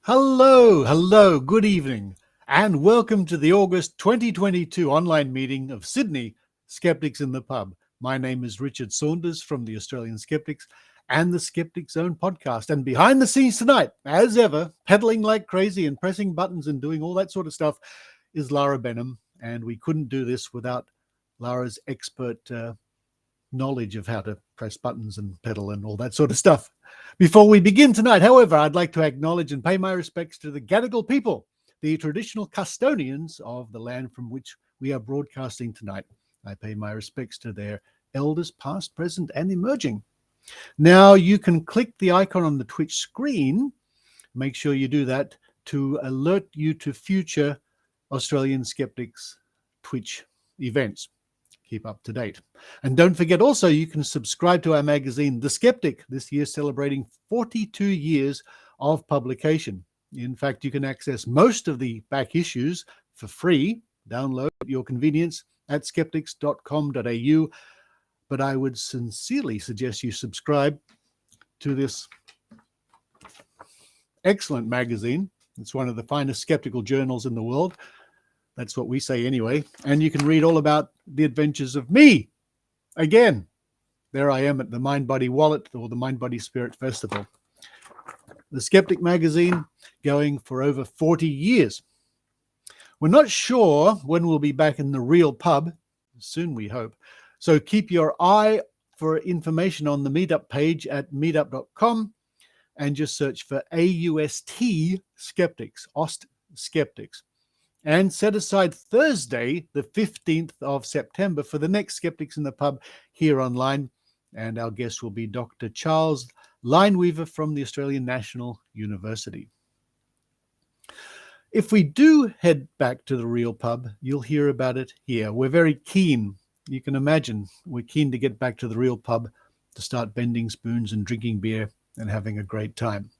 Hello, good evening, and welcome to the August 2022 online meeting of Sydney Skeptics in the Pub. My name is Richard Saunders from the Australian Skeptics and the Skeptic Zone podcast. And behind the scenes tonight, as ever, pedaling like crazy and pressing buttons and doing all that sort of stuff, is Lara Benham. And we couldn't do this without Lara's expert knowledge of how to press buttons and pedal and all that sort of stuff. Before we begin tonight, however, I'd like to acknowledge and pay my respects to the Gadigal people, the traditional custodians of the land from which we are broadcasting tonight. I pay my respects to their elders, past, present, and emerging. Now, you can click the icon on the Twitch screen. Make sure you do that to alert you to future Australian Skeptics Twitch events. Keep up to date. And don't forget also, you can subscribe to our magazine, The Skeptic, this year celebrating 42 years of publication. In fact, you can access most of the back issues for free, download at your convenience at skeptics.com.au. But I would sincerely suggest you subscribe to this excellent magazine. It's one of the finest skeptical journals in the world. That's what we say anyway. And you can read all about the adventures of me. Again, there I am at the Mind Body Wallet, or the Mind Body Spirit Festival. The Skeptic magazine going for over 40 years. We're not sure when we'll be back in the real pub. Soon, we hope. So keep your eye for information on the meetup page at meetup.com and just search for AUST Skeptics, Ost Skeptics. And set aside Thursday, the 15th of September, for the next Skeptics in the Pub here online. And our guest will be Dr. Charles Lineweaver from the Australian National University. If we do head back to the real pub, you'll hear about it here. We're very keen. You can imagine we're keen to get back to the real pub, to start bending spoons and drinking beer and having a great time.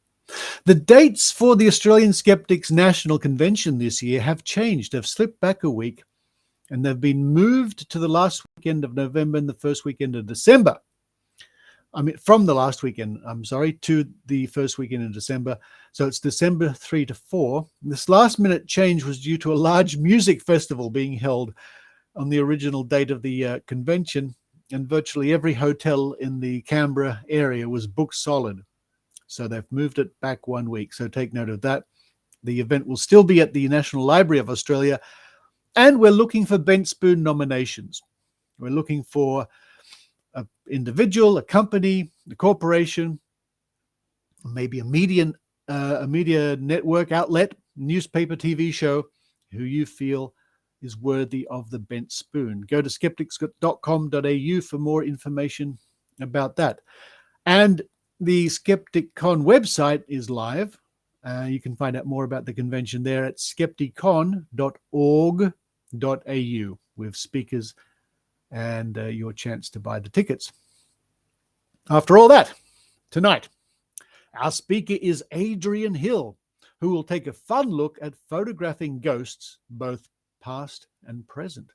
The dates for the Australian Skeptics National Convention this year have changed. They've slipped back a week, and they've been moved to the last weekend of November and the first weekend of December. From the last weekend, to the first weekend in December. So it's December 3 to 4. This last minute change was due to a large music festival being held on the original date of the convention, and virtually every hotel in the Canberra area was booked solid. So they've moved it back 1 week. So take note of that. The event will still be at the National Library of Australia, and we're looking for Bent Spoon nominations. We're looking for an individual, a company, a corporation, maybe a media network outlet, newspaper, TV show, who you feel is worthy of the Bent Spoon. Go to skeptics.com.au for more information about that. And the Skeptic Con website is live. You can find out more about the convention there at skepticon.org.au with speakers and your chance to buy the tickets. After all that, tonight, our speaker is ADRIENNE Hill, who will take a fun look at photographing ghosts, both past and present.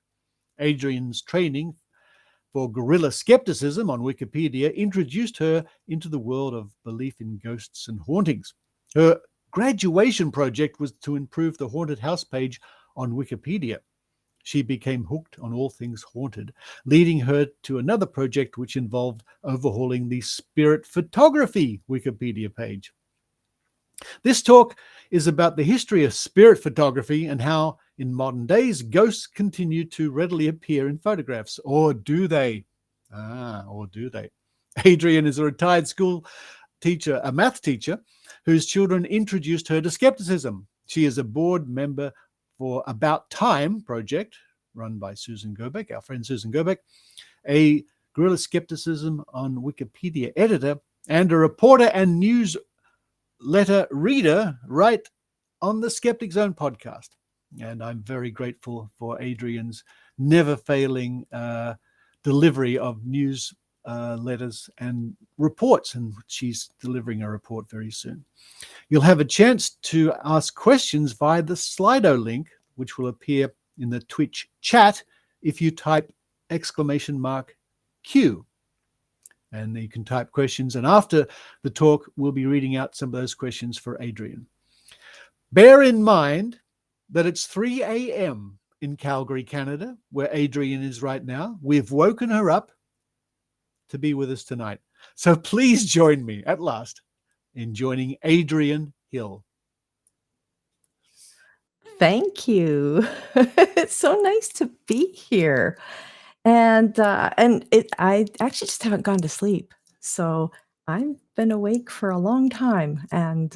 Adrienne's training for Guerilla Skepticism on Wikipedia introduced her into the world of belief in ghosts and hauntings. Her graduation project was to improve the haunted house page on Wikipedia. She became hooked on all things haunted, leading her to another project which involved overhauling the Spirit Photography Wikipedia page. This talk is about the history of spirit photography and how, in modern days, ghosts continue to readily appear in photographs. Or do they? Or do they? Adrienne is a retired school teacher, a math teacher, whose children introduced her to skepticism. She is a board member for About Time project, run by Susan Gerbic, our friend Susan Gerbic, a Guerilla Skepticism on Wikipedia editor, and a reporter and newsletter reader right on the Skeptic Zone podcast. And I'm very grateful for Adrienne's never-failing delivery of news letters and reports, and she's delivering a report very soon. You'll have a chance to ask questions via the Slido link, which will appear in the Twitch chat if you type !Q. And you can type questions, and after the talk, we'll be reading out some of those questions for Adrienne. Bear in mind that it's 3 a.m. in Calgary, Canada, where Adrienne is right now. We've woken her up to be with us tonight. So please join me at last in joining ADRIENNE Hill. Thank you. It's so nice to be here. And I actually just haven't gone to sleep. So I've been awake for a long time and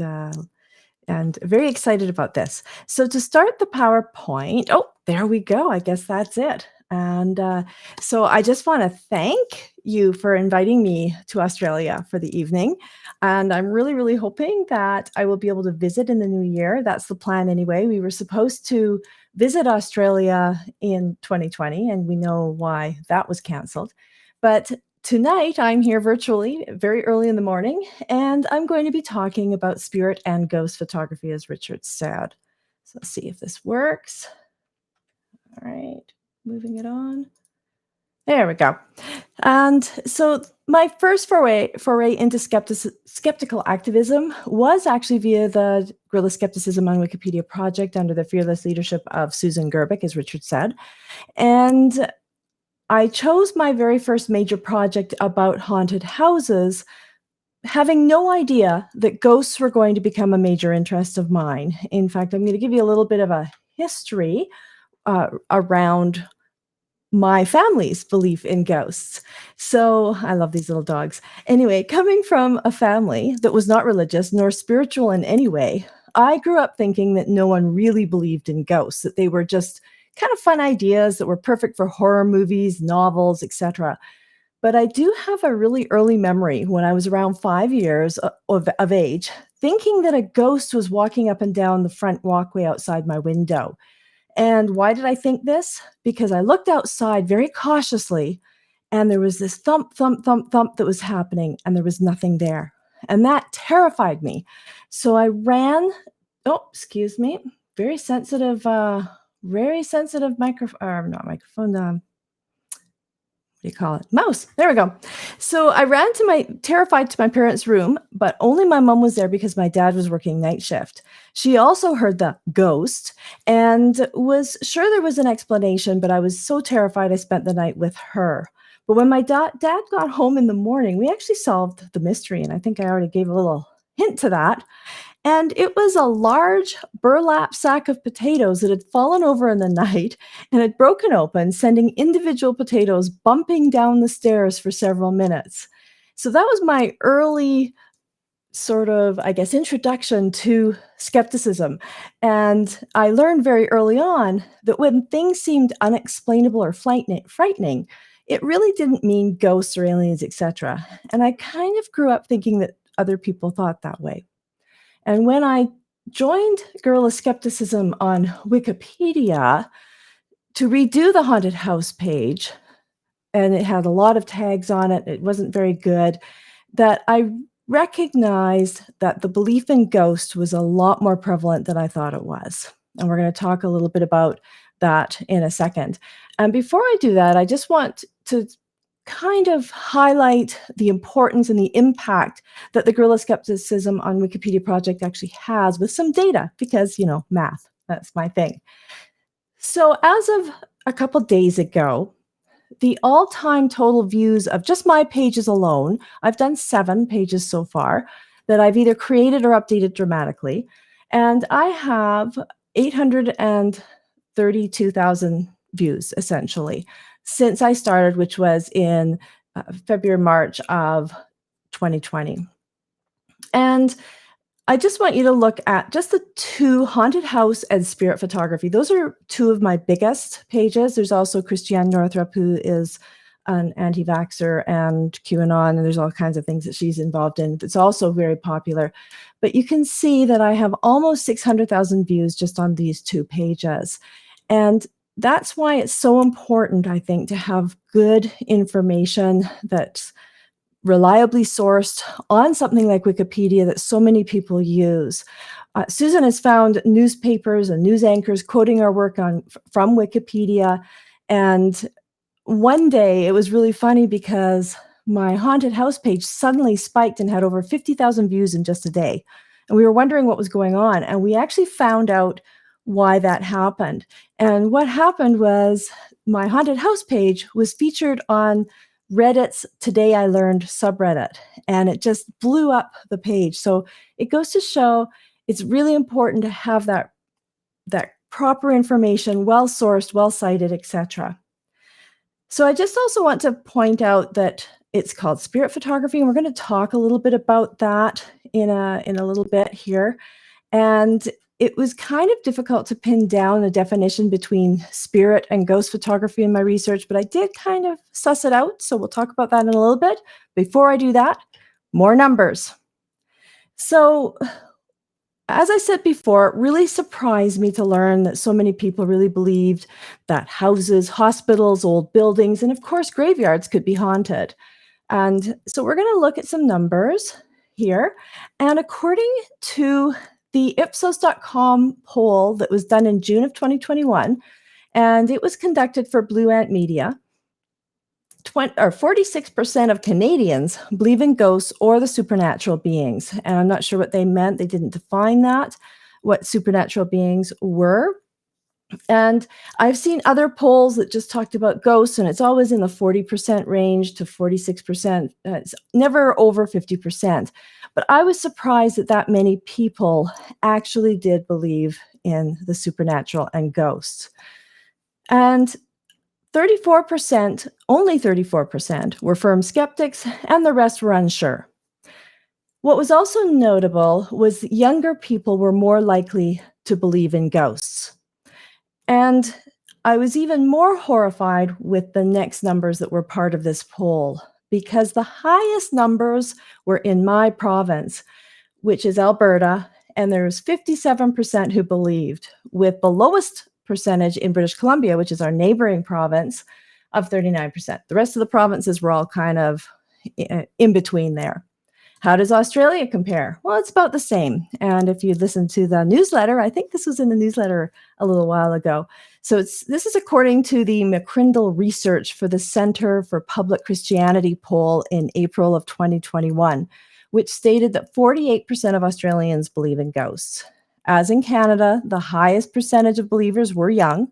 very excited about this. So to start the PowerPoint, oh, there we go. I guess that's it. And so I just want to thank you for inviting me to Australia for the evening. And I'm really, really hoping that I will be able to visit in the new year. That's the plan anyway. We were supposed to visit Australia in 2020, and we know why that was canceled. But tonight, I'm here virtually very early in the morning, and I'm going to be talking about spirit and ghost photography, as Richard said. So let's see if this works. All right, moving it on. There we go. And so my first foray into skeptical activism was actually via the Guerilla Skepticism on Wikipedia project under the fearless leadership of Susan Gerbic, as Richard said. And I chose my very first major project about haunted houses, having no idea that ghosts were going to become a major interest of mine. In fact, I'm going to give you a little bit of a history around my family's belief in ghosts. So I love these little dogs. Anyway, coming from a family that was not religious nor spiritual in any way, I grew up thinking that no one really believed in ghosts, that they were just kind of fun ideas that were perfect for horror movies, novels, etc. But I do have a really early memory when I was around 5 years of age, thinking that a ghost was walking up and down the front walkway outside my window. And why did I think this? Because I looked outside very cautiously, and there was this thump, thump, thump, thump that was happening, and there was nothing there. And that terrified me. So I ran, oh, excuse me, very sensitive microphone, not microphone, what do you call it? Mouse. There we go. So I ran terrified to my parents' room, but only my mom was there because my dad was working night shift. She also heard the ghost and was sure there was an explanation, but I was so terrified I spent the night with her. But when my dad got home in the morning, we actually solved the mystery, and I think I already gave a little hint to that. And it was a large burlap sack of potatoes that had fallen over in the night and had broken open, sending individual potatoes bumping down the stairs for several minutes. So that was my early sort of, I guess, introduction to skepticism. And I learned very early on that when things seemed unexplainable or frightening, it really didn't mean ghosts or aliens, etc. And I kind of grew up thinking that other people thought that way. And when I joined Guerilla Skepticism on Wikipedia to redo the haunted house page, and it had a lot of tags on it, it wasn't very good, that I recognized that the belief in ghosts was a lot more prevalent than I thought it was. And we're going to talk a little bit about that in a second. And before I do that, I just want to kind of highlight the importance and the impact that the Guerilla Skepticism on Wikipedia project actually has with some data, because, math, that's my thing. So as of a couple days ago, the all-time total views of just my pages alone, I've done 7 pages so far that I've either created or updated dramatically, and I have 832,000 views, essentially, since I started, which was in February, March of 2020. And I just want you to look at just the 2 haunted house and spirit photography. Those are 2 of my biggest pages. There's also Christiane Northrup, who is an anti-vaxxer and QAnon, and there's all kinds of things that she's involved in. It's also very popular. But you can see that I have almost 600,000 views just on these 2 pages. And that's why it's so important, I think, to have good information that's reliably sourced on something like Wikipedia that so many people use. Susan has found newspapers and news anchors quoting our work from Wikipedia. And one day it was really funny because my haunted house page suddenly spiked and had over 50,000 views in just a day. And we were wondering what was going on. And we actually found out why that happened. And what happened was my haunted house page was featured on Reddit's Today I Learned subreddit, and it just blew up the page. So it goes to show it's really important to have that proper information, well-sourced, well-cited, etc. So I just also want to point out that it's called spirit photography, and we're going to talk a little bit about that in a little bit here. And it was kind of difficult to pin down a definition between spirit and ghost photography in my research, but I did kind of suss it out. So we'll talk about that in a little bit. Before I do that, more numbers. So as I said before, it really surprised me to learn that so many people really believed that houses, hospitals, old buildings, and of course graveyards could be haunted. And so we're going to look at some numbers here. And according to the Ipsos.com poll that was done in June of 2021, and it was conducted for Blue Ant Media, 46% of Canadians believe in ghosts or the supernatural beings. And I'm not sure what they meant. They didn't define that, what supernatural beings were. And I've seen other polls that just talked about ghosts, and it's always in the 40% range to 46%. It's never over 50%. But I was surprised that many people actually did believe in the supernatural and ghosts. And 34%, only 34%, were firm skeptics, and the rest were unsure. What was also notable was that younger people were more likely to believe in ghosts. And I was even more horrified with the next numbers that were part of this poll, because the highest numbers were in my province, which is Alberta, and there was 57% who believed, with the lowest percentage in British Columbia, which is our neighboring province, of 39%. The rest of the provinces were all kind of in between there. How does Australia compare? Well, it's about the same. And if you listen to the newsletter, I think this was in the newsletter a little while ago. So this is according to the McCrindle research for the Center for Public Christianity poll in April of 2021, which stated that 48% of Australians believe in ghosts. As in Canada, the highest percentage of believers were young,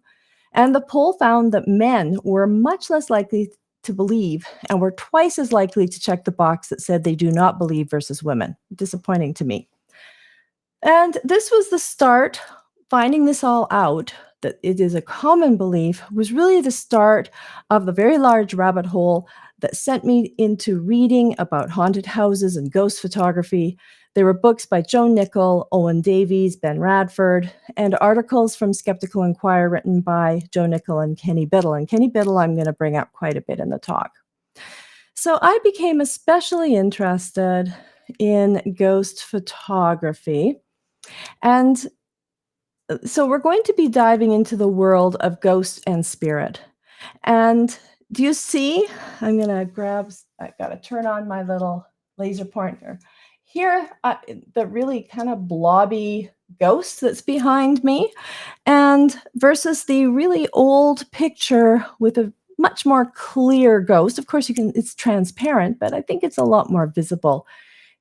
and the poll found that men were much less likely to believe and were twice as likely to check the box that said they do not believe versus women. Disappointing to me. And this was the start, finding this all out, that it is a common belief, was really the start of the very large rabbit hole that sent me into reading about haunted houses and ghost photography. There were books by Joe Nickell, Owen Davies, Ben Radford, and articles from Skeptical Inquirer written by Joe Nickell and Kenny Biddle. And Kenny Biddle I'm going to bring up quite a bit in the talk. So I became especially interested in ghost photography. And so we're going to be diving into the world of ghost and spirit. And do you see? I'm going to I got to turn on my little laser pointer. Here, the really kind of blobby ghost that's behind me, and versus the really old picture with a much more clear ghost. Of course, it's transparent, but I think it's a lot more visible.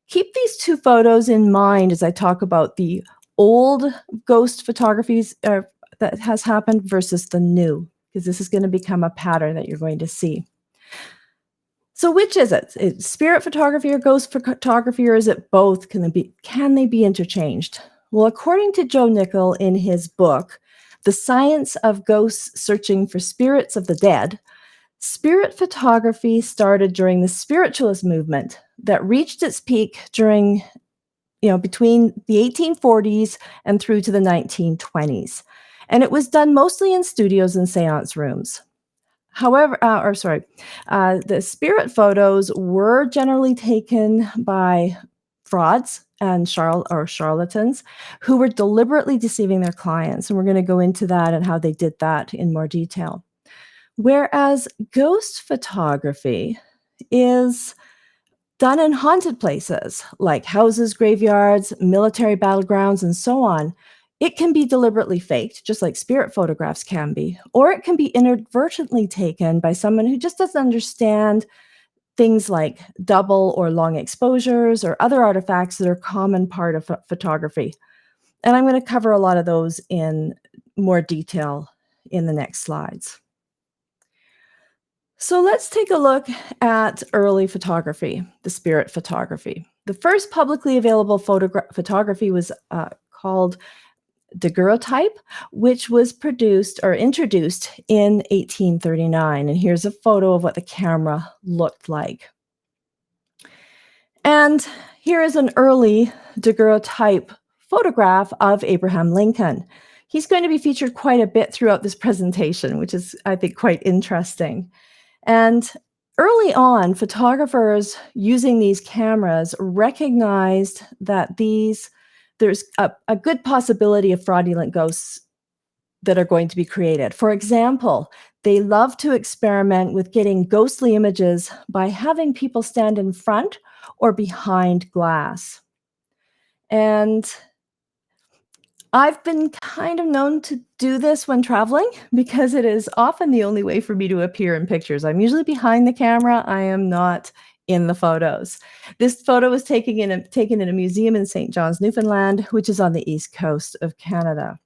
Keep these two photos in mind as I talk about the old ghost photographies that has happened versus the new, because this is going to become a pattern that you're going to see. So which is it? Is spirit photography or ghost photography, or is it both? Can they be interchanged? Well, according to Joe Nickell in his book, The Science of Ghosts Searching for Spirits of the Dead, spirit photography started during the spiritualist movement that reached its peak during, between the 1840s and through to the 1920s. And it was done mostly in studios and seance rooms. However, the spirit photos were generally taken by frauds and charlatans who were deliberately deceiving their clients. And we're going to go into that and how they did that in more detail. Whereas ghost photography is done in haunted places like houses, graveyards, military battlegrounds, and so on. It can be deliberately faked, just like spirit photographs can be, or it can be inadvertently taken by someone who just doesn't understand things like double or long exposures or other artifacts that are a common part of photography. And I'm going to cover a lot of those in more detail in the next slides. So let's take a look at early photography, the spirit photography. The first publicly available photography was called daguerreotype, which was produced or introduced in 1839. And here's a photo of what the camera looked like. And here is an early daguerreotype photograph of Abraham Lincoln. He's going to be featured quite a bit throughout this presentation, which is, I think, quite interesting. And early on, photographers using these cameras recognized that there's a good possibility of fraudulent ghosts that are going to be created. For example, they love to experiment with getting ghostly images by having people stand in front or behind glass. And I've been kind of known to do this when traveling because it is often the only way for me to appear in pictures. I'm usually behind the camera. I am not in the photos. This photo was taken in a museum in St. John's, Newfoundland, which is on the east coast of Canada.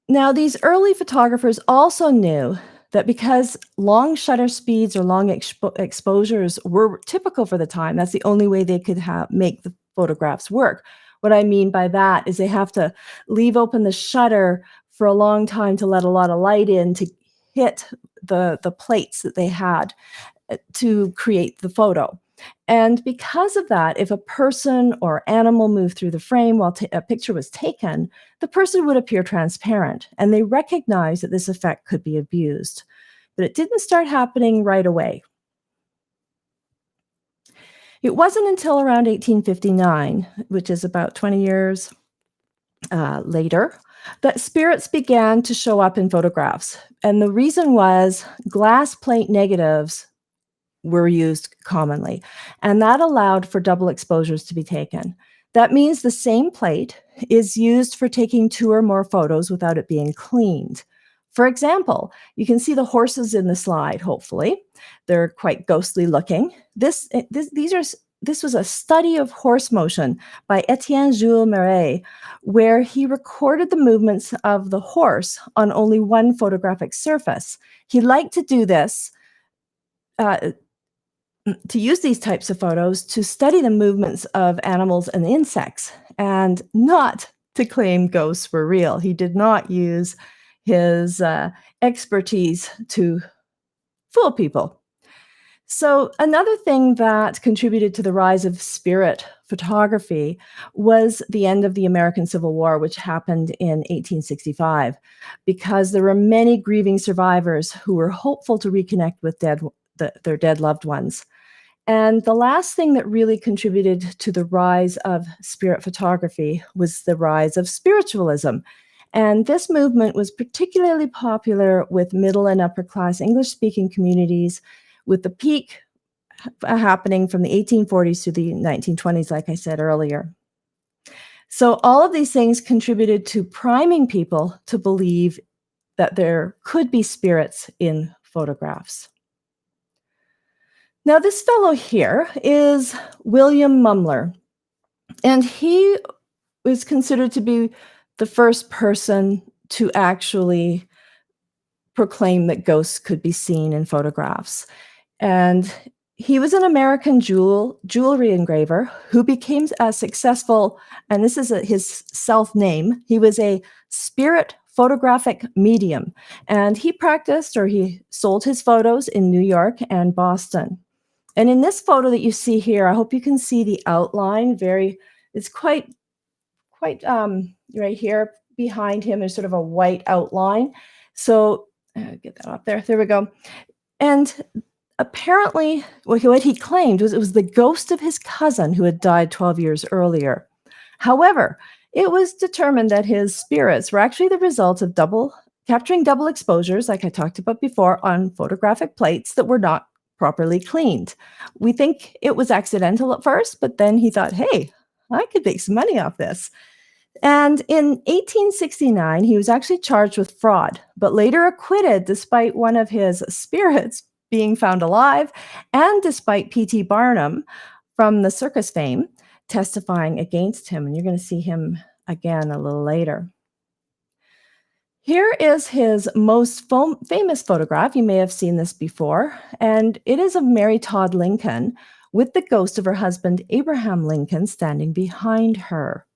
Now, these early photographers also knew that because long shutter speeds or long exposures were typical for the time, that's the only way they could make the photographs work. What I mean by that is they have to leave open the shutter for a long time to let a lot of light in to hit the plates that they had to create the photo. And because of that, if a person or animal moved through the frame while a picture was taken, the person would appear transparent, and they recognized that this effect could be abused. But it didn't start happening right away. It wasn't until around 1859, which is about 20 years later, that spirits began to show up in photographs. And the reason was glass plate negatives were used commonly, and that allowed for double exposures to be taken. That means the same plate is used for taking 2 or more photos without it being cleaned. For example, you can see the horses in the slide, hopefully. They're quite ghostly looking. This was a study of horse motion by Etienne Jules Marais, where he recorded the movements of the horse on only one photographic surface. He liked to do this, to use these types of photos to study the movements of animals and insects, and not to claim ghosts were real. He did not use his expertise to fool people. So another thing that contributed to the rise of spirit photography was the end of the American Civil War, which happened in 1865, because there were many grieving survivors who were hopeful to reconnect with their dead loved ones. And the last thing that really contributed to the rise of spirit photography was the rise of spiritualism. And this movement was particularly popular with middle and upper class English-speaking communities, with the peak happening from the 1840s to the 1920s, like I said earlier. So all of these things contributed to priming people to believe that there could be spirits in photographs. Now, this fellow here is William Mumler, and he was considered to be the first person to actually proclaim that ghosts could be seen in photographs. And he was an American jewelry engraver who became a successful, and this is his self-name, he was a spirit photographic medium, and he practiced, or he sold his photos in New York and Boston. And in this photo that you see here, I hope you can see the outline. It's quite right here behind him is sort of a white outline. So get that up there. There we go. And apparently, what he claimed was it was the ghost of his cousin who had died 12 years earlier. However, it was determined that his spirits were actually the result of capturing double exposures, like I talked about before, on photographic plates that were not properly cleaned. We think it was accidental at first, but then he thought, hey, I could make some money off this. And in 1869, he was actually charged with fraud, but later acquitted despite one of his spirits being found alive, and despite P.T. Barnum from the circus fame testifying against him. And you're going to see him again a little later. Here is his most famous photograph. You may have seen this before, and it is of Mary Todd Lincoln with the ghost of her husband, Abraham Lincoln, standing behind her.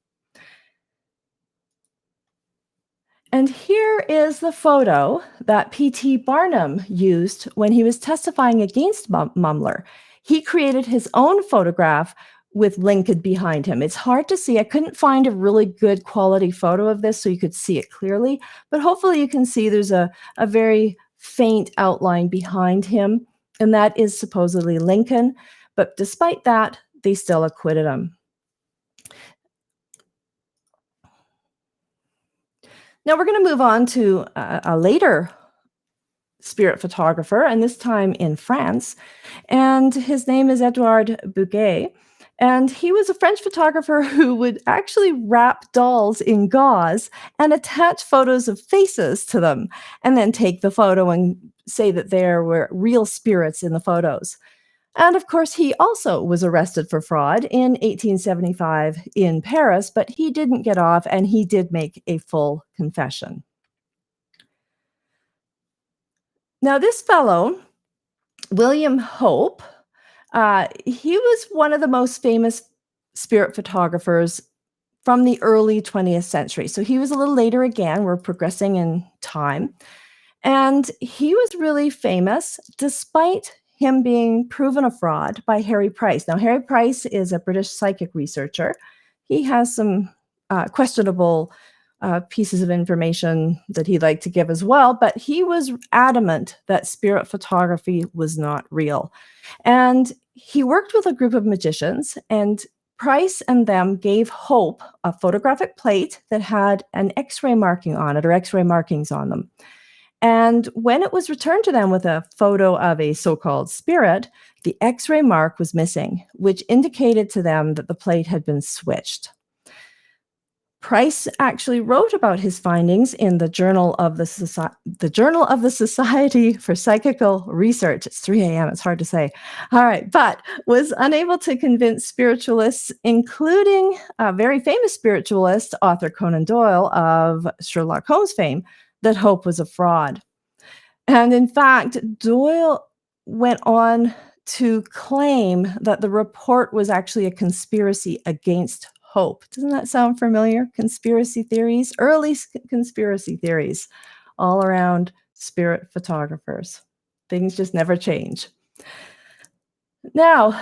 And here is the photo that P.T. Barnum used when he was testifying against Mumler. He created his own photograph with Lincoln behind him. It's hard to see. I couldn't find a really good quality photo of this so you could see it clearly, but hopefully you can see there's a very faint outline behind him, and that is supposedly Lincoln. But despite that, they still acquitted him. Now we're going to move on to a later spirit photographer, and this time in France. And his name is Edouard Bouguer. And he was a French photographer who would actually wrap dolls in gauze and attach photos of faces to them, and then take the photo and say that there were real spirits in the photos. And of course, he also was arrested for fraud in 1875 in Paris, but he didn't get off, and he did make a full confession. Now, this fellow, William Hope, he was one of the most famous spirit photographers from the early 20th century. So he was a little later again. We're progressing in time. And he was really famous despite him being proven a fraud by Harry Price. Now, Harry Price is a British psychic researcher. He has some questionable pieces of information that he'd like to give as well, but he was adamant that spirit photography was not real. And he worked with a group of magicians, and Price and them gave Hope a photographic plate that had an X-ray marking on it, or X-ray markings on them. And when it was returned to them with a photo of a so-called spirit, the X-ray mark was missing, which indicated to them that the plate had been switched. Price actually wrote about his findings in the Journal of the Society for Psychical Research. It's 3 a.m. It's hard to say. All right, but was unable to convince spiritualists, including a very famous spiritualist, author Conan Doyle of Sherlock Holmes fame, that Hope was a fraud. And in fact, Doyle went on to claim that the report was actually a conspiracy against Hope. Doesn't that sound familiar? Conspiracy theories, early conspiracy theories, all around spirit photographers. Things just never change. Now,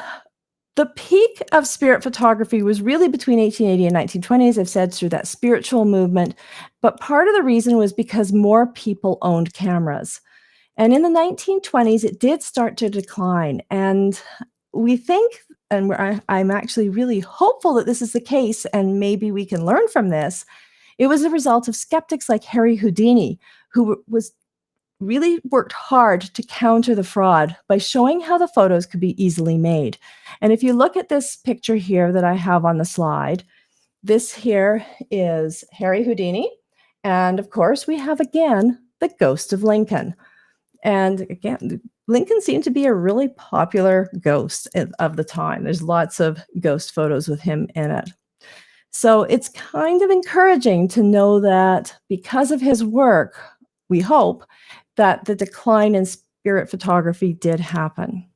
the peak of spirit photography was really between 1880 and 1920, as I've said, through that spiritual movement. But part of the reason was because more people owned cameras. And in the 1920s, it did start to decline. And we think, and I'm actually really hopeful that this is the case, and maybe we can learn from this. It was a result of skeptics like Harry Houdini, who was really worked hard to counter the fraud by showing how the photos could be easily made. And if you look at this picture here that I have on the slide, this here is Harry Houdini. And of course, we have again the ghost of Lincoln. And again, Lincoln seemed to be a really popular ghost of the time. There's lots of ghost photos with him in it. So it's kind of encouraging to know that because of his work, we hope that the decline in spirit photography did happen.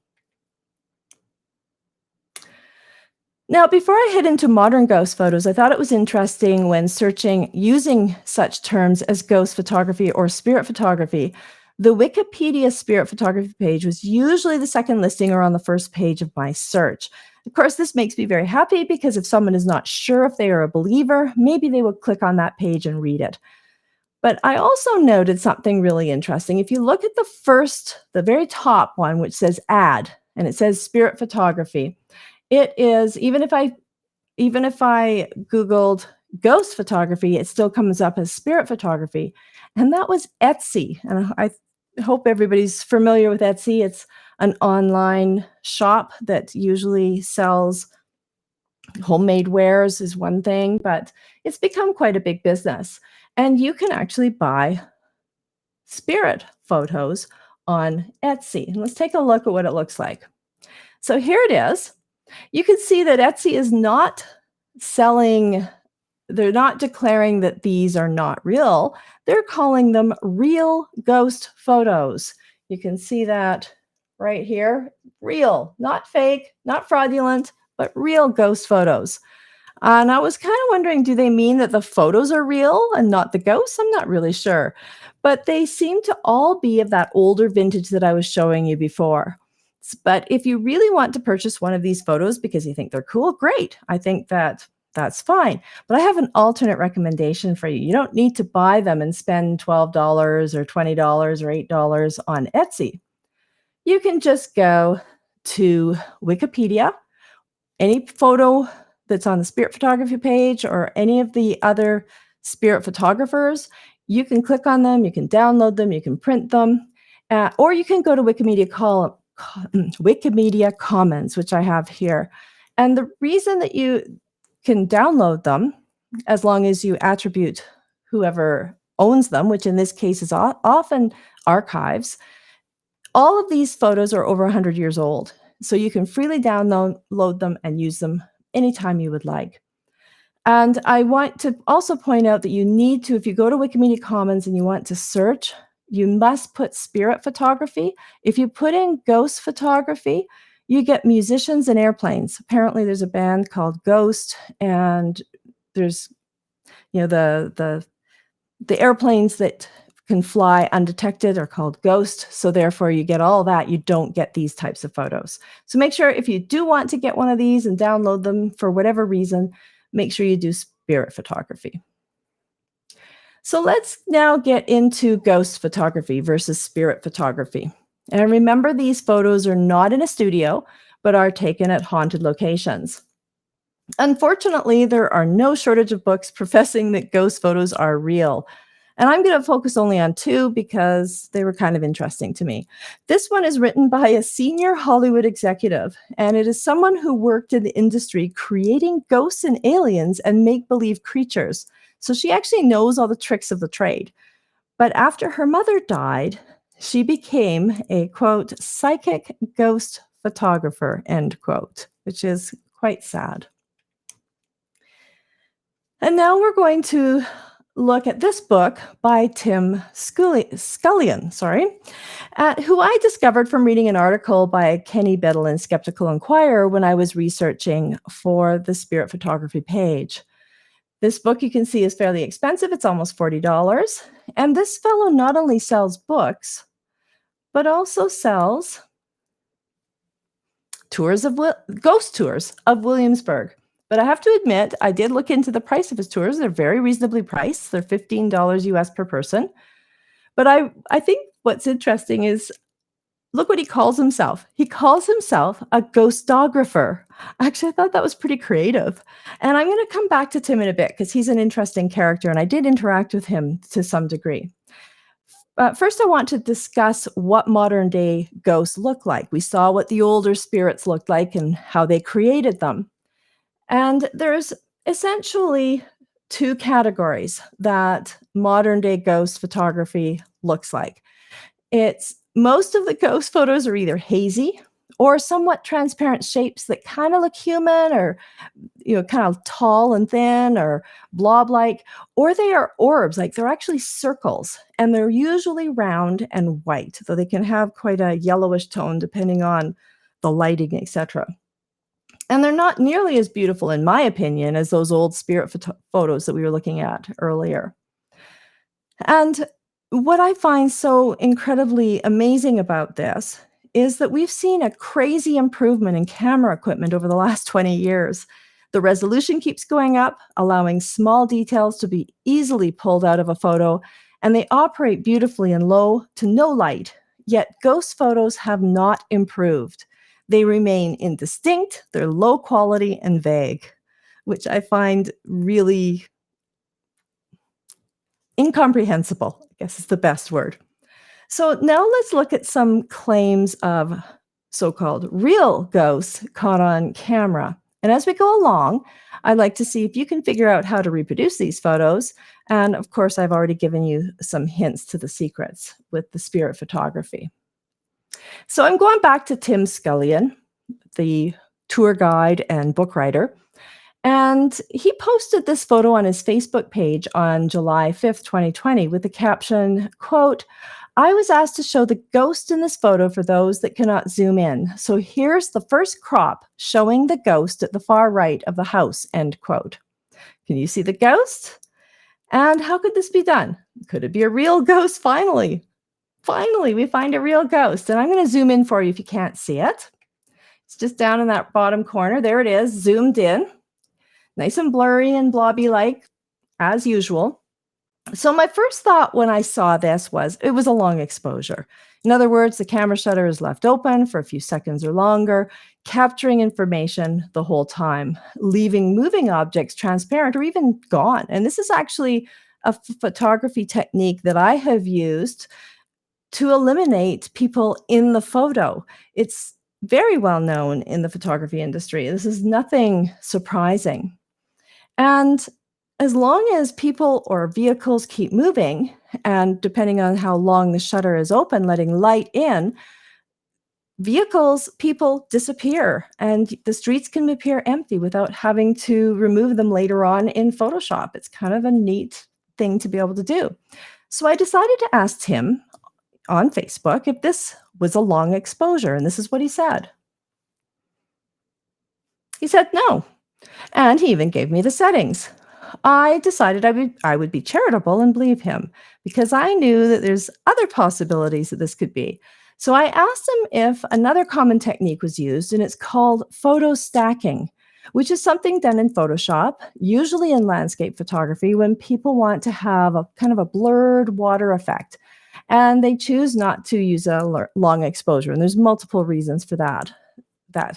Now, before I head into modern ghost photos, I thought it was interesting when searching using such terms as ghost photography or spirit photography. The Wikipedia spirit photography page was usually the second listing or on the first page of my search. Of course, this makes me very happy because if someone is not sure if they are a believer, maybe they will click on that page and read it. But I also noted something really interesting. If you look at the very top one, which says add, and it says spirit photography, it is, even if I Googled ghost photography, it still comes up as spirit photography. And that was Etsy. And I hope everybody's familiar with Etsy. It's an online shop that usually sells homemade wares is one thing, but it's become quite a big business. And you can actually buy spirit photos on Etsy. And let's take a look at what it looks like. So here it is. You can see that Etsy is not selling, they're not declaring that these are not real. They're calling them real ghost photos. You can see that right here. Real, not fake, not fraudulent, but real ghost photos. And I was kind of wondering, do they mean that the photos are real and not the ghosts? I'm not really sure. But they seem to all be of that older vintage that I was showing you before. But if you really want to purchase one of these photos because you think they're cool, great. I think that's fine. But I have an alternate recommendation for you. You don't need to buy them and spend $12 or $20 or $8 on Etsy. You can just go to Wikipedia, any photo that's on the spirit photography page or any of the other spirit photographers, you can click on them, you can download them, you can print them, or you can go to Wikimedia Commons, which I have here. And the reason that you can download them, as long as you attribute whoever owns them, which in this case is often archives, all of these photos are over 100 years old. So you can freely download them and use them anytime you would like. And I want to also point out that you need to, if you go to Wikimedia Commons and you want to search, you must put spirit photography. If you put in ghost photography, you get musicians and airplanes. Apparently there's a band called Ghost, and there's, the airplanes that can fly undetected are called Ghost. So therefore you get all that. You don't get these types of photos. So make sure if you do want to get one of these and download them for whatever reason, make sure you do spirit photography. So let's now get into ghost photography versus spirit photography. And remember, these photos are not in a studio, but are taken at haunted locations. Unfortunately, there are no shortage of books professing that ghost photos are real. And I'm going to focus only on two because they were kind of interesting to me. This one is written by a senior Hollywood executive, and it is someone who worked in the industry creating ghosts and aliens and make-believe creatures. So she actually knows all the tricks of the trade. But after her mother died, she became a, quote, psychic ghost photographer, end quote, which is quite sad. And now we're going to look at this book by Tim Scullion, who I discovered from reading an article by Kenny Biddle in Skeptical Inquirer when I was researching for the Spirit Photography page. This book, you can see, is fairly expensive. It's almost $40. And this fellow not only sells books, but also sells ghost tours of Williamsburg. But I have to admit, I did look into the price of his tours. They're very reasonably priced. They're $15 US per person. But I think what's interesting is, look what he calls himself. He calls himself a ghostographer. Actually, I thought that was pretty creative. And I'm going to come back to Tim in a bit because he's an interesting character, and I did interact with him to some degree. First, I want to discuss what modern day ghosts look like. We saw what the older spirits looked like and how they created them. And there's essentially two categories that modern day ghost photography looks like. Most of the ghost photos are either hazy or somewhat transparent shapes that kind of look human, or kind of tall and thin or blob-like, or they are orbs, like they're actually circles, and they're usually round and white, though they can have quite a yellowish tone depending on the lighting, etc. And they're not nearly as beautiful, in my opinion, as those old spirit photos that we were looking at earlier. And what I find so incredibly amazing about this is that we've seen a crazy improvement in camera equipment over the last 20 years. The resolution keeps going up, allowing small details to be easily pulled out of a photo, and they operate beautifully in low to no light. Yet ghost photos have not improved. They remain indistinct, they're low quality and vague, which I find really incomprehensible, I guess is the best word. So now let's look at some claims of so-called real ghosts caught on camera. And as we go along, I'd like to see if you can figure out how to reproduce these photos. And of course, I've already given you some hints to the secrets with the spirit photography. So I'm going back to Tim Scullion, the tour guide and book writer. And he posted this photo on his Facebook page on July 5th, 2020, with the caption, quote, "I was asked to show the ghost in this photo for those that cannot zoom in. So here's the first crop showing the ghost at the far right of the house," end quote. Can you see the ghost? And how could this be done? Could it be a real ghost? Finally, we find a real ghost. And I'm going to zoom in for you if you can't see it. It's just down in that bottom corner. There it is, zoomed in. Nice and blurry and blobby-like, as usual. So my first thought when I saw this was it was a long exposure. In other words, the camera shutter is left open for a few seconds or longer, capturing information the whole time, leaving moving objects transparent or even gone. And this is actually a photography technique that I have used to eliminate people in the photo. It's very well known in the photography industry. This is nothing surprising. And as long as people or vehicles keep moving, and depending on how long the shutter is open, letting light in, people disappear, and the streets can appear empty without having to remove them later on in Photoshop. It's kind of a neat thing to be able to do. So I decided to ask Tim on Facebook if this was a long exposure, and this is what he said. He said no, and he even gave me the settings. I decided I would be charitable and believe him because I knew that there's other possibilities that this could be. So I asked him if another common technique was used, and it's called photo stacking, which is something done in Photoshop, usually in landscape photography, when people want to have a kind of a blurred water effect. And they choose not to use a long exposure. And there's multiple reasons for that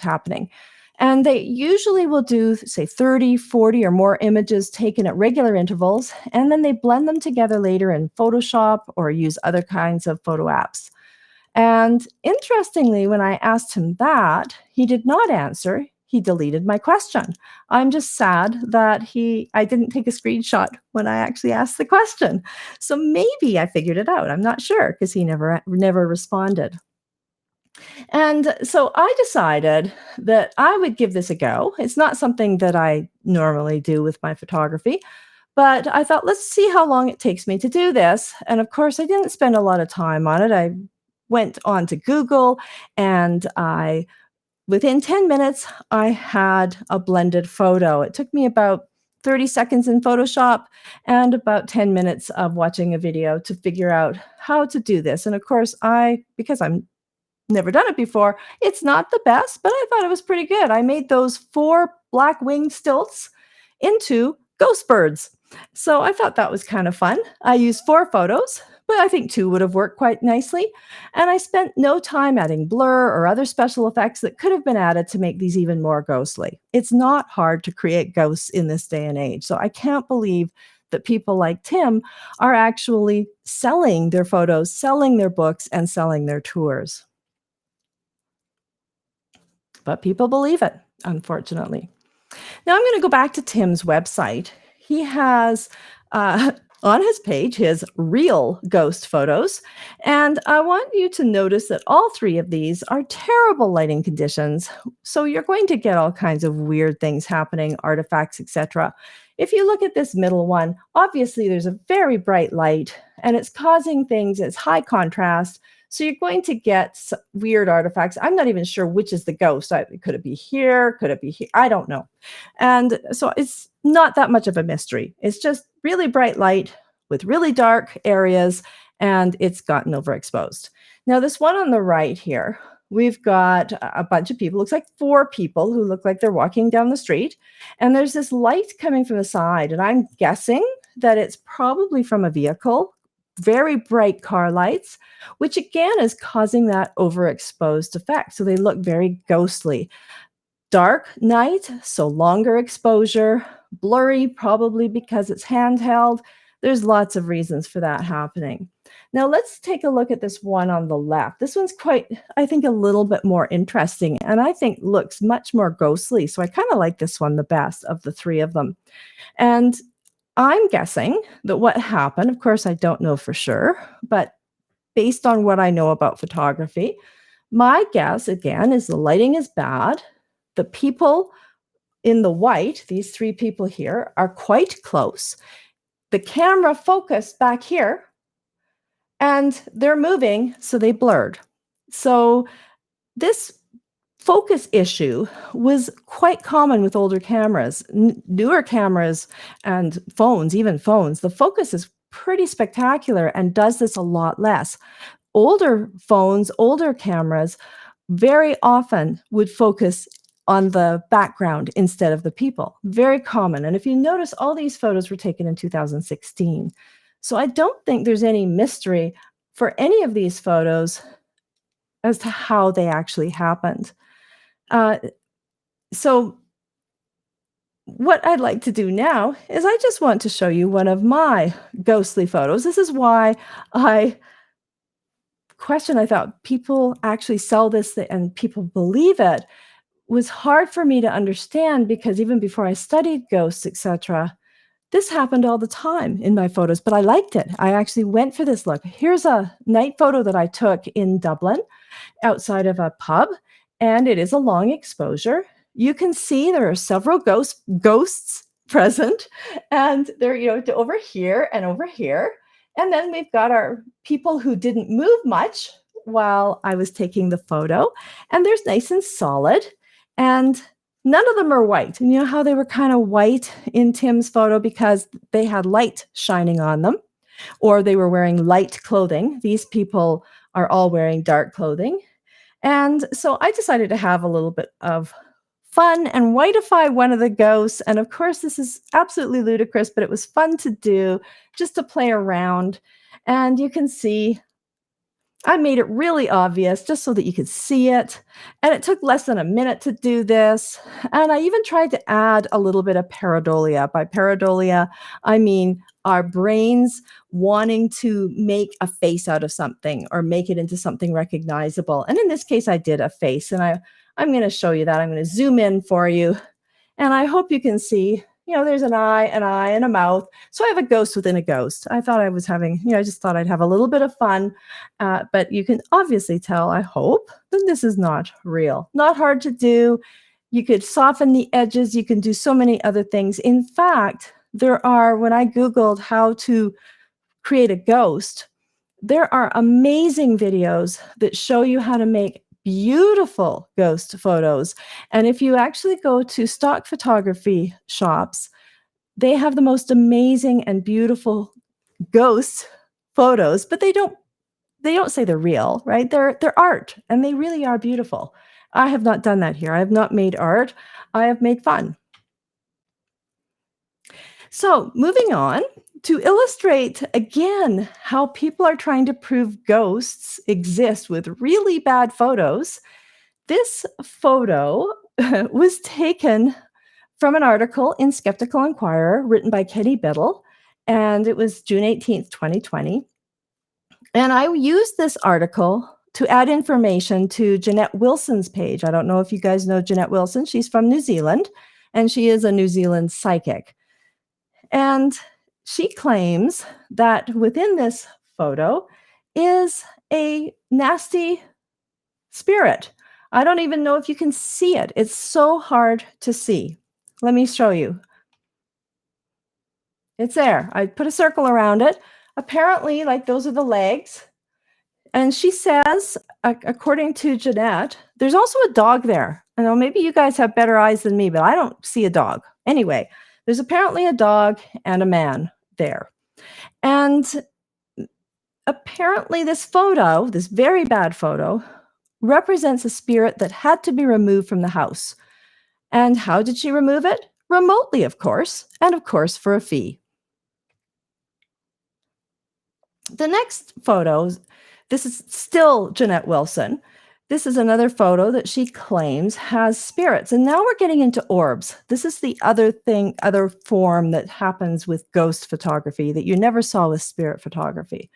happening. And they usually will do, say, 30, 40 or more images taken at regular intervals, and then they blend them together later in Photoshop or use other kinds of photo apps. And interestingly, when I asked him that, he did not answer. He deleted my question. I'm just sad that I didn't take a screenshot when I actually asked the question. So maybe I figured it out. I'm not sure because he never responded. And so I decided that I would give this a go. It's not something that I normally do with my photography, but I thought, let's see how long it takes me to do this. And of course, I didn't spend a lot of time on it. I went on to Google, and within 10 minutes, I had a blended photo. It took me about 30 seconds in Photoshop and about 10 minutes of watching a video to figure out how to do this. And of course, because I'm never done it before, it's not the best, but I thought it was pretty good. I made those 4 black winged stilts into ghost birds. So I thought that was kind of fun. I used 4 photos, but I think 2 would have worked quite nicely. And I spent no time adding blur or other special effects that could have been added to make these even more ghostly. It's not hard to create ghosts in this day and age. So I can't believe that people like Tim are actually selling their photos, selling their books, and selling their tours. But people believe it, unfortunately. Now I'm going to go back to Tim's website. He has on his page his real ghost photos. And I want you to notice that all 3 of these are terrible lighting conditions. So you're going to get all kinds of weird things happening, artifacts, etc. If you look at this middle one, obviously there's a very bright light and it's causing things, it's high contrast. So you're going to get weird artifacts. I'm not even sure which is the ghost. Could it be here? Could it be here? I don't know. And so it's not that much of a mystery. It's just really bright light with really dark areas, and it's gotten overexposed. Now, this one on the right here, we've got a bunch of people, looks like 4 people who look like they're walking down the street. And there's this light coming from the side, and I'm guessing that it's probably from a vehicle, very bright car lights, which again is causing that overexposed effect. So they look very ghostly. Dark night, so longer exposure, blurry, probably because it's handheld. There's lots of reasons for that happening. Now let's take a look at this one on the left. This one's quite, I think, a little bit more interesting, and I think looks much more ghostly. So I kind of like this one the best of the 3 of them. And I'm guessing that what happened, of course, I don't know for sure, but based on what I know about photography, my guess, again, is the lighting is bad. The people in the white, these 3 people here, are quite close. The camera focused back here, and they're moving, so they blurred. So this focus issue was quite common with older cameras. Newer cameras and phones, even phones, the focus is pretty spectacular and does this a lot less. Older phones, older cameras very often would focus on the background instead of the people. Very common. And if you notice, all these photos were taken in 2016. So I don't think there's any mystery for any of these photos as to how they actually happened. So what I'd like to do now is I just want to show you one of my ghostly photos. This is why I thought people actually sell this and people believe it was hard for me to understand, because even before I studied ghosts, etc., this happened all the time in my photos, but I liked it. I actually went for this look. Here's a night photo that I took in Dublin outside of a pub, and it is a long exposure. You can see there are several ghosts present, and they're, over here and over here. And then we've got our people who didn't move much while I was taking the photo, and they're nice and solid. And none of them are white. And you know how they were kind of white in Tim's photo because they had light shining on them, or they were wearing light clothing. These people are all wearing dark clothing. And so I decided to have a little bit of fun and whiteify one of the ghosts. And of course, this is absolutely ludicrous, but it was fun to do, just to play around. And you can see I made it really obvious just so that you could see it. And it took less than a minute to do this. And I even tried to add a little bit of pareidolia. By pareidolia, I mean our brains wanting to make a face out of something or make it into something recognizable. And in this case, I did a face. And I'm going to show you that. I'm going to zoom in for you. And I hope you can see, there's an eye, and a mouth. So I have a ghost within a ghost. I thought I was having, I just thought I'd have a little bit of fun. But you can obviously tell, I hope, that this is not real. Not hard to do. You could soften the edges. You can do so many other things. In fact, when I Googled how to create a ghost, there are amazing videos that show you how to make beautiful ghost photos. And if you actually go to stock photography shops, they have the most amazing and beautiful ghost photos, but they don't say they're real, right? They're art, and they really are beautiful. I have not done that here. I have not made art. I have made fun. So, moving on to illustrate again how people are trying to prove ghosts exist with really bad photos. This photo was taken from an article in Skeptical Inquirer written by Kenny Biddle, and it was June 18th, 2020. And I used this article to add information to Jeanette Wilson's page. I don't know if you guys know Jeanette Wilson. She's from New Zealand, and she is a New Zealand psychic. And she claims that within this photo is a nasty spirit. I don't even know if you can see it. It's so hard to see. Let me show you. It's there. I put a circle around it. Apparently, like, those are the legs. And she says, according to Jeanette, there's also a dog there. I know maybe you guys have better eyes than me, but I don't see a dog. Anyway, there's apparently a dog and a man there. And apparently this photo, this very bad photo, represents a spirit that had to be removed from the house. And how did she remove it? Remotely, of course, and of course for a fee. The next photo, this is still Jeanette Wilson. This is another photo that she claims has spirits. And now we're getting into orbs. This is the other form that happens with ghost photography that you never saw with spirit photography.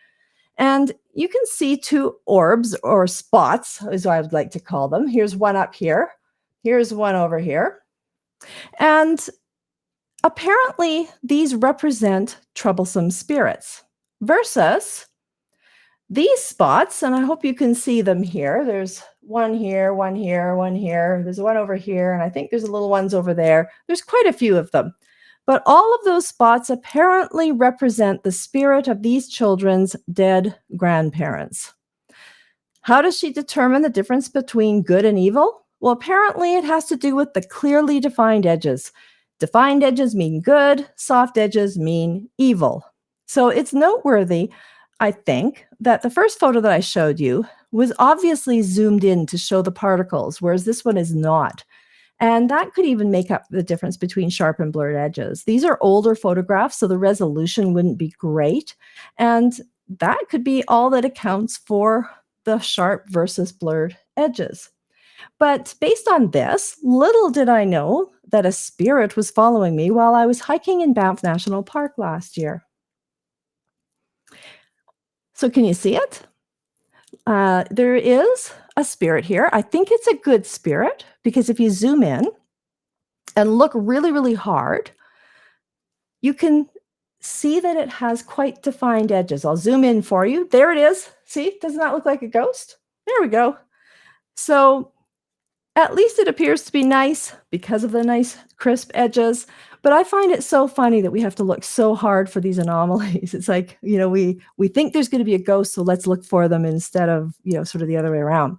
And you can see two orbs, or spots, is what I would like to call them. Here's one up here. Here's one over here. And apparently these represent troublesome spirits versus these spots, and I hope you can see them here. There's one here, one here, one here. There's one over here, and I think there's little ones over there. There's quite a few of them. But all of those spots apparently represent the spirit of these children's dead grandparents. How does she determine the difference between good and evil? Well, apparently it has to do with the clearly defined edges. Defined edges mean good, soft edges mean evil. So it's noteworthy, I think, that the first photo that I showed you was obviously zoomed in to show the particles, whereas this one is not. And that could even make up the difference between sharp and blurred edges. These are older photographs, so the resolution wouldn't be great. And that could be all that accounts for the sharp versus blurred edges. But based on this, little did I know that a spirit was following me while I was hiking in Banff National Park last year. So can you see it? There is a spirit here. I think it's a good spirit because if you zoom in and look really, really hard, you can see that it has quite defined edges. I'll zoom in for you. There it is. See, doesn't that look like a ghost? There we go. So at least it appears to be nice because of the nice crisp edges. But I find it so funny that we have to look so hard for these anomalies. It's like, we think there's going to be a ghost, so let's look for them instead of, sort of the other way around.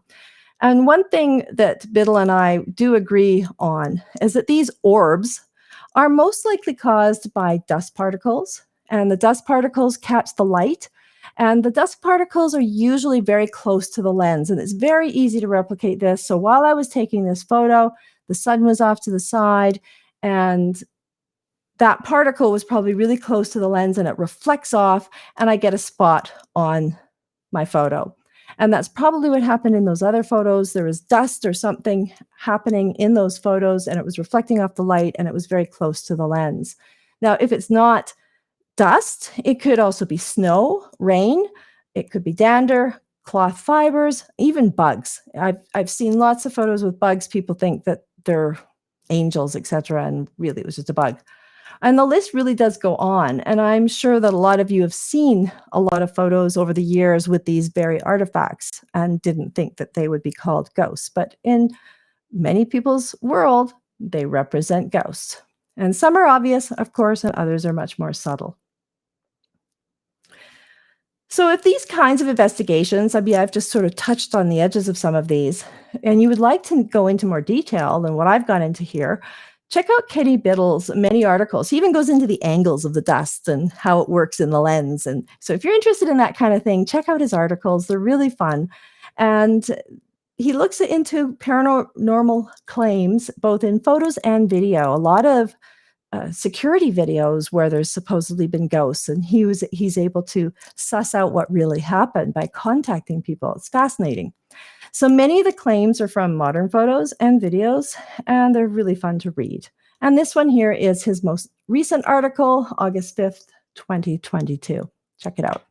And one thing that Biddle and I do agree on is that these orbs are most likely caused by dust particles, and the dust particles catch the light, and the dust particles are usually very close to the lens, and it's very easy to replicate this. So while I was taking this photo, the sun was off to the side, and that particle was probably really close to the lens, and it reflects off, and I get a spot on my photo. And that's probably what happened in those other photos. There was dust or something happening in those photos, and it was reflecting off the light, and it was very close to the lens. Now, if it's not dust, it could also be snow, rain, it could be dander, cloth fibers, even bugs. I've seen lots of photos with bugs. People think that they're angels, etc., and really it was just a bug. And the list really does go on. And I'm sure that a lot of you have seen a lot of photos over the years with these very artifacts and didn't think that they would be called ghosts. But in many people's world, they represent ghosts. And some are obvious, of course, and others are much more subtle. So if these kinds of investigations, I've just sort of touched on the edges of some of these, and you would like to go into more detail than what I've gone into here, check out Kenny Biddle's many articles. He even goes into the angles of the dust and how it works in the lens. And so if you're interested in that kind of thing, check out his articles. They're really fun. And he looks into paranormal claims, both in photos and video. A lot of security videos where there's supposedly been ghosts, and he's able to suss out what really happened by contacting people. It's fascinating. So many of the claims are from modern photos and videos, and they're really fun to read. And this one here is his most recent article, August 5th, 2022. Check it out.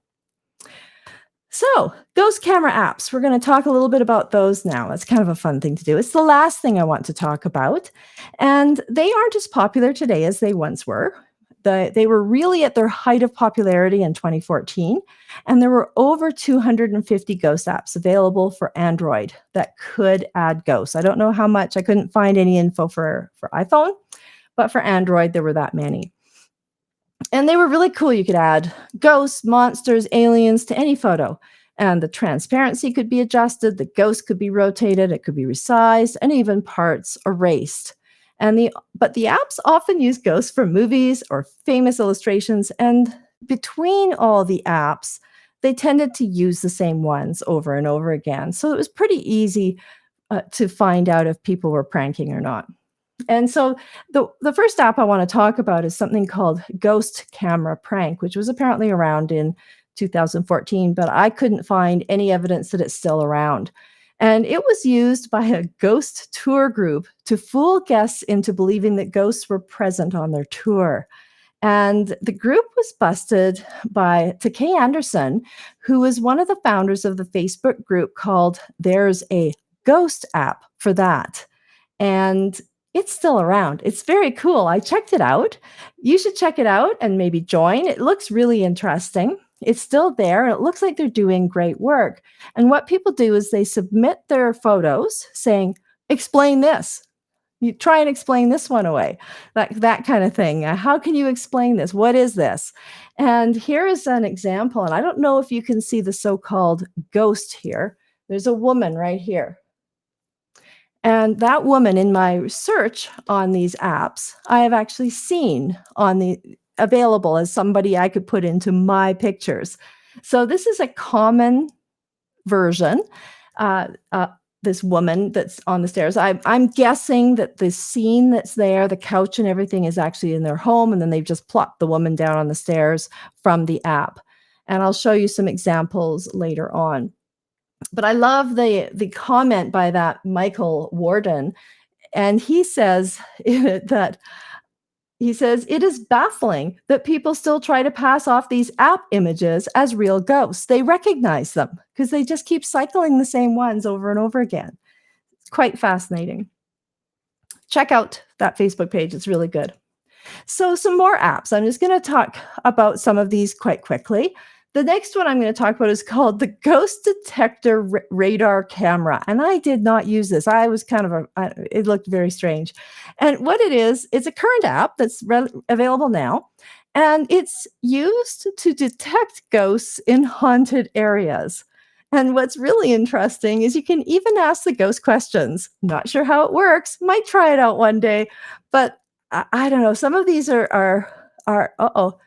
So, ghost camera apps. We're going to talk a little bit about those now. It's kind of a fun thing to do. It's the last thing I want to talk about. And they aren't as popular today as they once were. They were really at their height of popularity in 2014. And there were over 250 ghost apps available for Android that could add ghosts. I don't know how much. I couldn't find any info for iPhone. But for Android, there were that many. And they were really cool. You could add ghosts, monsters, aliens to any photo. And the transparency could be adjusted, the ghost could be rotated, it could be resized, and even parts erased. But the apps often use ghosts from movies or famous illustrations. And between all the apps, they tended to use the same ones over and over again. So it was pretty easy to find out if people were pranking or not. And so the first app I want to talk about is something called Ghost Camera Prank, which was apparently around in 2014, but I couldn't find any evidence that it's still around. And it was used by a ghost tour group to fool guests into believing that ghosts were present on their tour. And the group was busted by Takei Anderson, who was one of the founders of the Facebook group called There's a Ghost App for That. And it's still around. It's very cool. I checked it out. You should check it out and maybe join. It looks really interesting. It's still there. It looks like they're doing great work. And what people do is they submit their photos saying, explain this. You try and explain this one away, that kind of thing. How can you explain this? What is this? And here is an example. And I don't know if you can see the so-called ghost here. There's a woman right here. And that woman, in my search on these apps, I have actually seen available as somebody I could put into my pictures. So this is a common version. This woman that's on the stairs. I'm guessing that the scene that's there, the couch and everything, is actually in their home, and then they've just plopped the woman down on the stairs from the app. And I'll show you some examples later on. But I love the comment by that Michael Warden, and he says it is baffling that people still try to pass off these app images as real ghosts. They recognize them because they just keep cycling the same ones over and over again. It's quite fascinating. Check out that Facebook page. It's really good. So some more apps. I'm just going to talk about some of these quite quickly. The next one I'm going to talk about is called the Ghost Detector Radar Camera. And I did not use this. I was it looked very strange. And what it is, it's a current app that's available now. And it's used to detect ghosts in haunted areas. And what's really interesting is you can even ask the ghost questions. Not sure how it works. Might try it out one day. But I don't know. Some of these are uh-oh.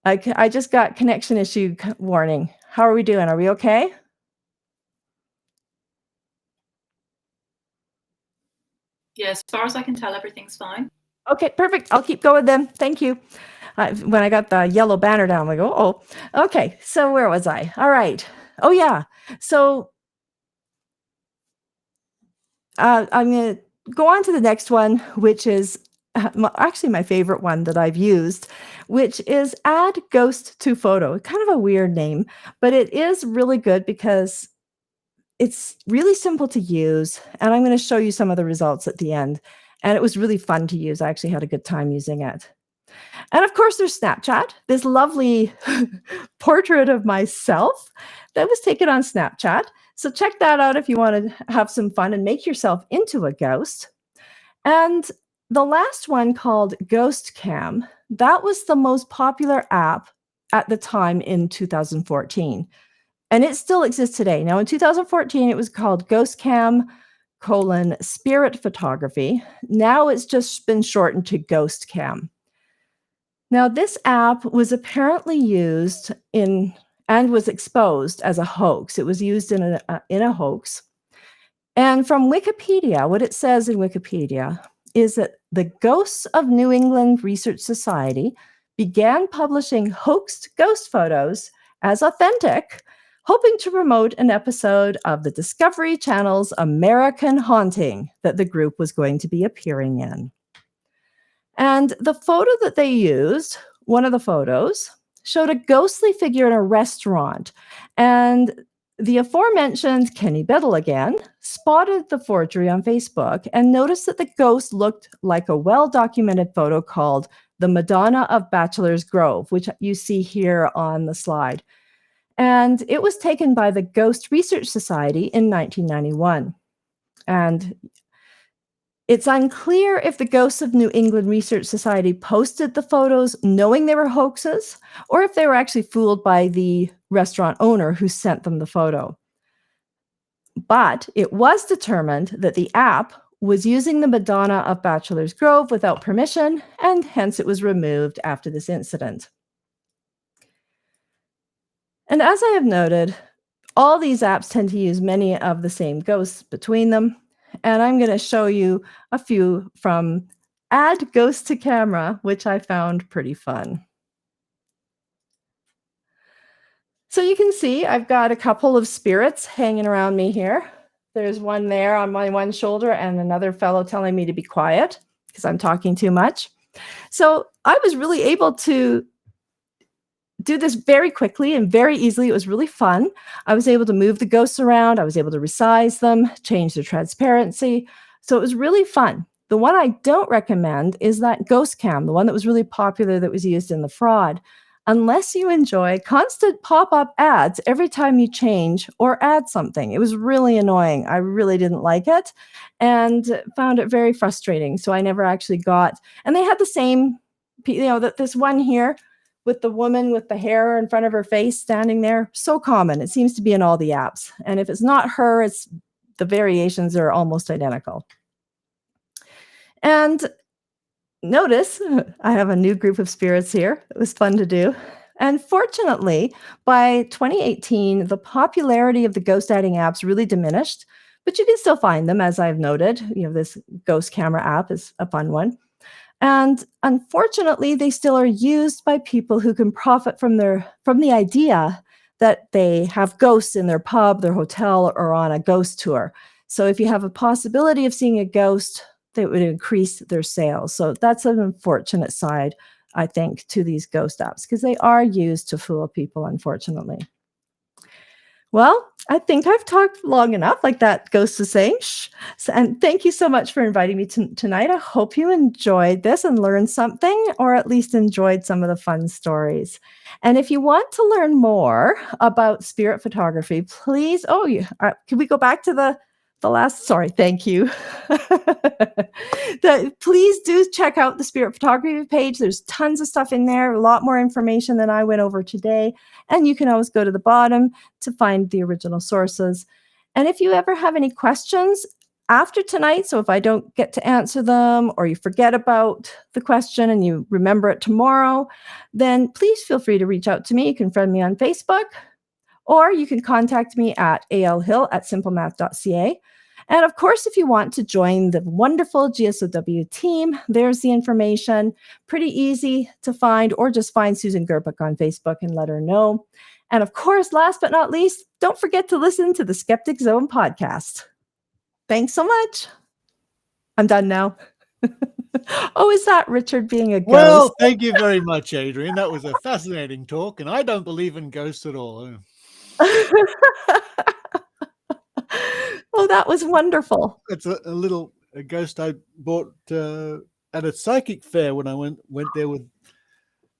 I just got connection issue warning. How are we doing? Are we okay? Yeah, as far as I can tell, everything's fine. Okay, perfect. I'll keep going then. Thank you. When I got the yellow banner down, I'm like, oh, okay. So where was I? All right. Oh, yeah. So I'm going to go on to the next one, which is actually my favorite one that I've used, which is Add Ghost to Photo. Kind of a weird name, but it is really good because it's really simple to use. And I'm going to show you some of the results at the end. And it was really fun to use. I actually had a good time using it. And of course, there's Snapchat, this lovely portrait of myself that was taken on Snapchat. So check that out if you want to have some fun and make yourself into a ghost. And the last one, called Ghost Cam, that was the most popular app at the time in 2014. And it still exists today. Now, in 2014, it was called Ghost Cam Spirit Photography. Now it's just been shortened to Ghost Cam. Now, this app was apparently used in and was exposed as a hoax. It was used in a hoax. And from Wikipedia, what it says in Wikipedia is that the Ghosts of New England Research Society began publishing hoaxed ghost photos as authentic, hoping to promote an episode of the Discovery Channel's American Haunting that the group was going to be appearing in. And the photo that they used, one of the photos, showed a ghostly figure in a restaurant. And the aforementioned Kenny Biddle again spotted the forgery on Facebook and noticed that the ghost looked like a well-documented photo called the Madonna of Bachelor's Grove, which you see here on the slide. And it was taken by the Ghost Research Society in 1991. And it's unclear if the Ghosts of New England Research Society posted the photos knowing they were hoaxes, or if they were actually fooled by the restaurant owner who sent them the photo. But it was determined that the app was using the Madonna of Bachelor's Grove without permission, and hence it was removed after this incident. And as I have noted, all these apps tend to use many of the same ghosts between them. And I'm going to show you a few from Add Ghost to Camera, which I found pretty fun. So you can see I've got a couple of spirits hanging around me here. There's one there on my one shoulder and another fellow telling me to be quiet because I'm talking too much. So I was really able to do this very quickly and very easily. It was really fun. I was able to move the ghosts around. I was able to resize them, change their transparency. So it was really fun. The one I don't recommend is that Ghost Cam, the one that was really popular that was used in the fraud, unless you enjoy constant pop-up ads every time you change or add something. It was really annoying. I really didn't like it and found it very frustrating. So I never actually got, and they had the same, this one here with the woman with the hair in front of her face standing there, so common. It seems to be in all the apps. And if it's not her, it's the variations are almost identical. And notice I have a new group of spirits here. It was fun to do. And fortunately, by 2018, the popularity of the ghost adding apps really diminished, but you can still find them, as I've noted. This ghost camera app is a fun one. And unfortunately, they still are used by people who can profit from the idea that they have ghosts in their pub, their hotel, or on a ghost tour. So if you have a possibility of seeing a ghost, that would increase their sales. So that's an unfortunate side, I think, to these ghost apps, because they are used to fool people, unfortunately. Well, I think I've talked long enough, like that ghost is saying. Shh. And thank you so much for inviting me tonight. I hope you enjoyed this and learned something, or at least enjoyed some of the fun stories. And if you want to learn more about spirit photography, please, can we go back to the last, sorry, thank you. Please do check out the Spirit Photography page. There's tons of stuff in there, a lot more information than I went over today. And you can always go to the bottom to find the original sources. And if you ever have any questions after tonight, so if I don't get to answer them or you forget about the question and you remember it tomorrow, then please feel free to reach out to me. You can friend me on Facebook, or you can contact me at alhill@simplemath.ca. And of course, if you want to join the wonderful GSoW team, there's the information. Pretty easy to find, or just find Susan Gerbic on Facebook and let her know. And of course, last but not least, don't forget to listen to the Skeptic Zone podcast. Thanks so much. I'm done now. Oh, is that Richard being a Well, ghost? thank you very much, Adrienne. That was a fascinating talk, and I don't believe in ghosts at all. Oh, that was wonderful. It's a ghost I bought at a psychic fair when I went there with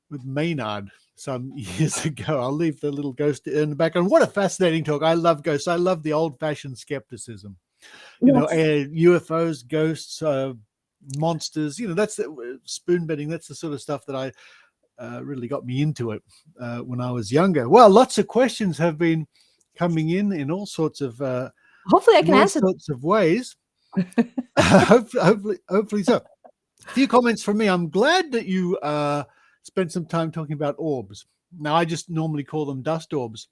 Maynard some years ago. I'll leave the little ghost in the background. What a fascinating talk. I love ghosts. I love the old-fashioned skepticism. You know, UFOs, ghosts, monsters, that's the spoon bending. That's the sort of stuff that I really got me into it when I was younger. Well, lots of questions have been coming in all sorts of hopefully I can answer sorts of ways. hopefully so. A few comments from me. I'm glad that you spent some time talking about orbs. Now, I just normally call them dust orbs.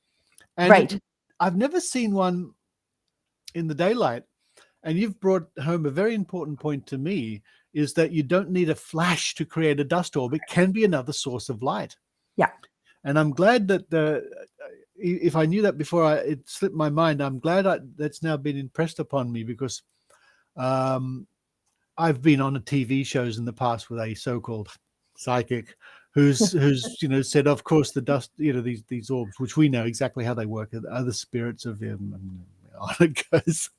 And right. I've never seen one in the daylight. And you've brought home a very important point to me, is that you don't need a flash to create a dust orb. It can be another source of light. Yeah. And I'm glad that if I knew that before it slipped my mind, I'm glad that's now been impressed upon me, because I've been on TV shows in the past with a so-called psychic who's said, of course, the dust, these orbs, which we know exactly how they work, are the spirits of him, and on it goes.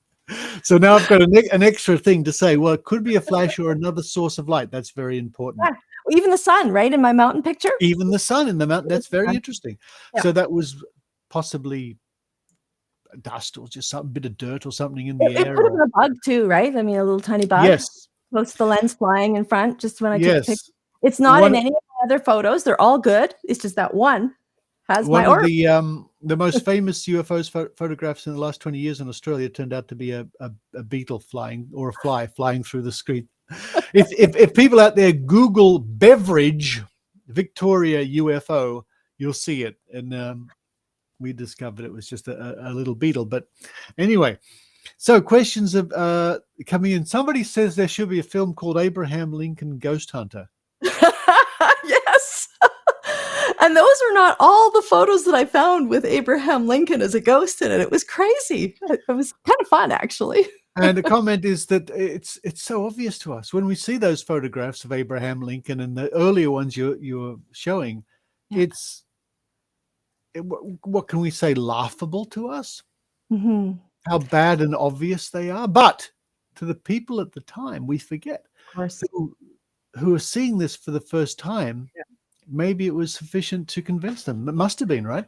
So now I've got an extra thing to say. Well, it could be a flash or another source of light. That's very important. Yeah. Even the sun, right, in my mountain picture? Even the sun in the mountain. That's very interesting. Yeah. So that was possibly dust or just some bit of dirt or something in the air. It could have been a bug too, right? I mean, a little tiny bug. Yes. Close to the lens flying in front, just when I took the picture. Yes. It's not in any of my other photos. They're all good. It's just that one has my orb. The most famous UFOs photographs in the last 20 years in Australia turned out to be a beetle flying, or a fly flying through the screen. If people out there Google beverage Victoria UFO, you'll see it. And we discovered it was just a little beetle. But anyway, so questions of coming in. Somebody says there should be a film called Abraham Lincoln Ghost Hunter. Yes. And those are not all the photos that I found with Abraham Lincoln as a ghost in it. It was crazy. It was kind of fun, actually. And the comment is that it's so obvious to us when we see those photographs of Abraham Lincoln and the earlier ones you're showing. Yeah. What can we say? Laughable to us. Mm-hmm. How bad and obvious they are. But to the people at the time, we forget, of course, who are seeing this for the first time. Yeah. Maybe it was sufficient to convince them. It must have been, right?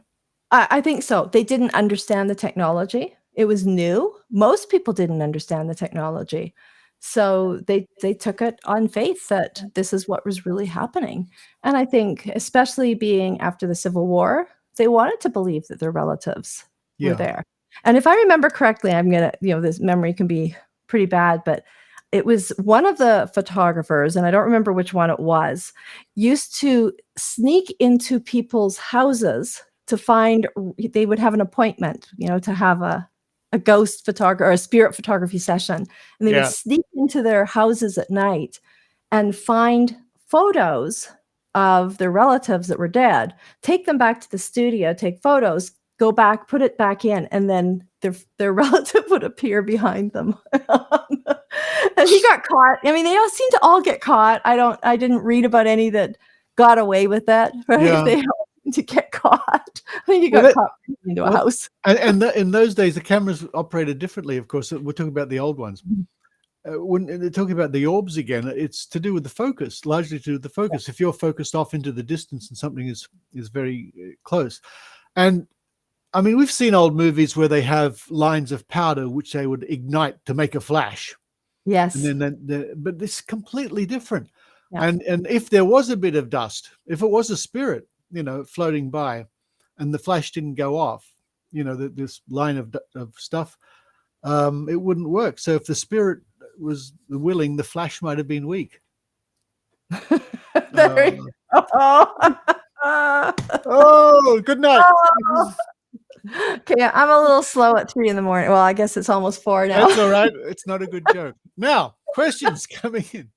I think so. They didn't understand the technology. It was new. Most people didn't understand the technology. So they took it on faith that this is what was really happening. And I think, especially being after the Civil War, they wanted to believe that their relatives were there. And if I remember correctly, I'm going to, this memory can be pretty bad, but it was one of the photographers, and I don't remember which one it was, used to sneak into people's houses to find, they would have an appointment, to have a ghost photography or a spirit photography session. And they would sneak into their houses at night and find photos of their relatives that were dead, take them back to the studio, take photos, go back, put it back in, and then their relative would appear behind them. And he got caught. I mean, they all seem to all get caught. I didn't read about any that got away with that, right? Yeah. They all seem to get caught. I think he got caught into a house. And in those days, the cameras operated differently, of course. We're talking about the old ones. When they're talking about the orbs again, it's to do with the focus, largely to do with the focus. If you're focused off into the distance and something is very close. And I mean, we've seen old movies where they have lines of powder which they would ignite to make a flash. Yes. And then but this is completely different. Yeah. And if there was a bit of dust, if it was a spirit, floating by, and the flash didn't go off, this line of stuff, it wouldn't work. So if the spirit was willing, the flash might have been weak. Oh, good night. Oh. Okay, I'm a little slow at 3 a.m. Well, I guess it's almost 4 now. That's all right. It's not a good joke. Now, questions coming in.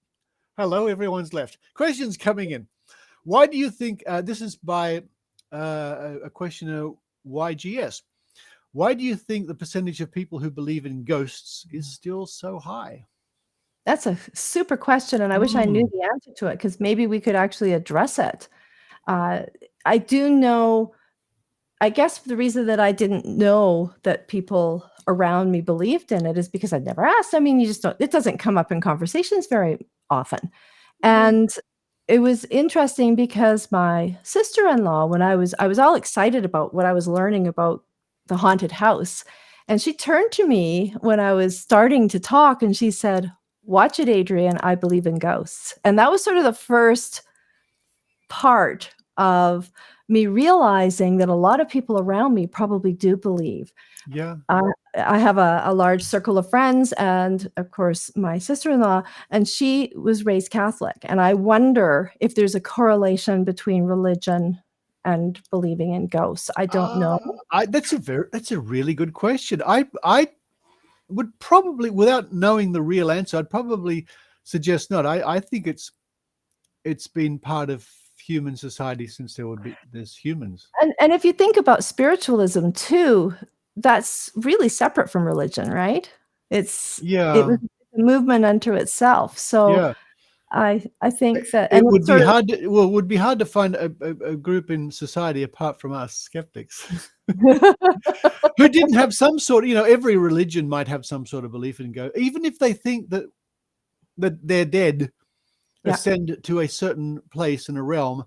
Hello, everyone's left. Questions coming in. Why do you think, this is by a questioner, YGS. Why do you think the percentage of people who believe in ghosts is still so high? That's a super question, and I wish I knew the answer to it, because maybe we could actually address it. I do know, I guess the reason that I didn't know that people around me believed in it is because I'd never asked. I mean, you just don't, it doesn't come up in conversations very often. And it was interesting because my sister-in-law, when I was all excited about what I was learning about the haunted house, and she turned to me when I was starting to talk and she said, "Watch it, Adrienne, I believe in ghosts." And that was sort of the first part of me realizing that a lot of people around me probably do believe. Yeah. I have a large circle of friends, and of course, my sister-in-law, and she was raised Catholic. And I wonder if there's a correlation between religion and believing in ghosts. I don't know. That's a really good question. I would probably, without knowing the real answer, I'd probably suggest not. I think it's been part of human society since there's humans. And if you think about spiritualism too, that's really separate from religion, right? It was a movement unto itself. So I think that, it and would be hard. It would be hard to find a group in society apart from us skeptics who didn't have some sort. Every religion might have some sort of belief in ghosts, even if they think that they're dead, ascend to a certain place in a realm.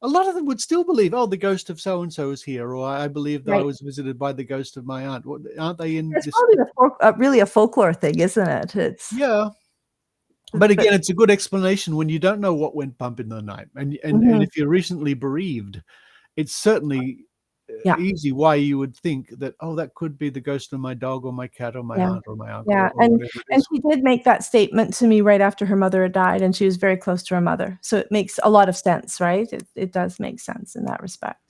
A lot of them would still believe, oh, the ghost of so and so is here, or I believe that I was visited by the ghost of my aunt. Aren't they in? It's probably really a folklore thing, isn't it? It's But again, it's a good explanation when you don't know what went bump in the night, and if you're recently bereaved, it's certainly easy why you would think that, oh, that could be the ghost of my dog or my cat or my aunt or my uncle. Yeah, and she did make that statement to me right after her mother had died, and she was very close to her mother. So it makes a lot of sense, right? It does make sense in that respect.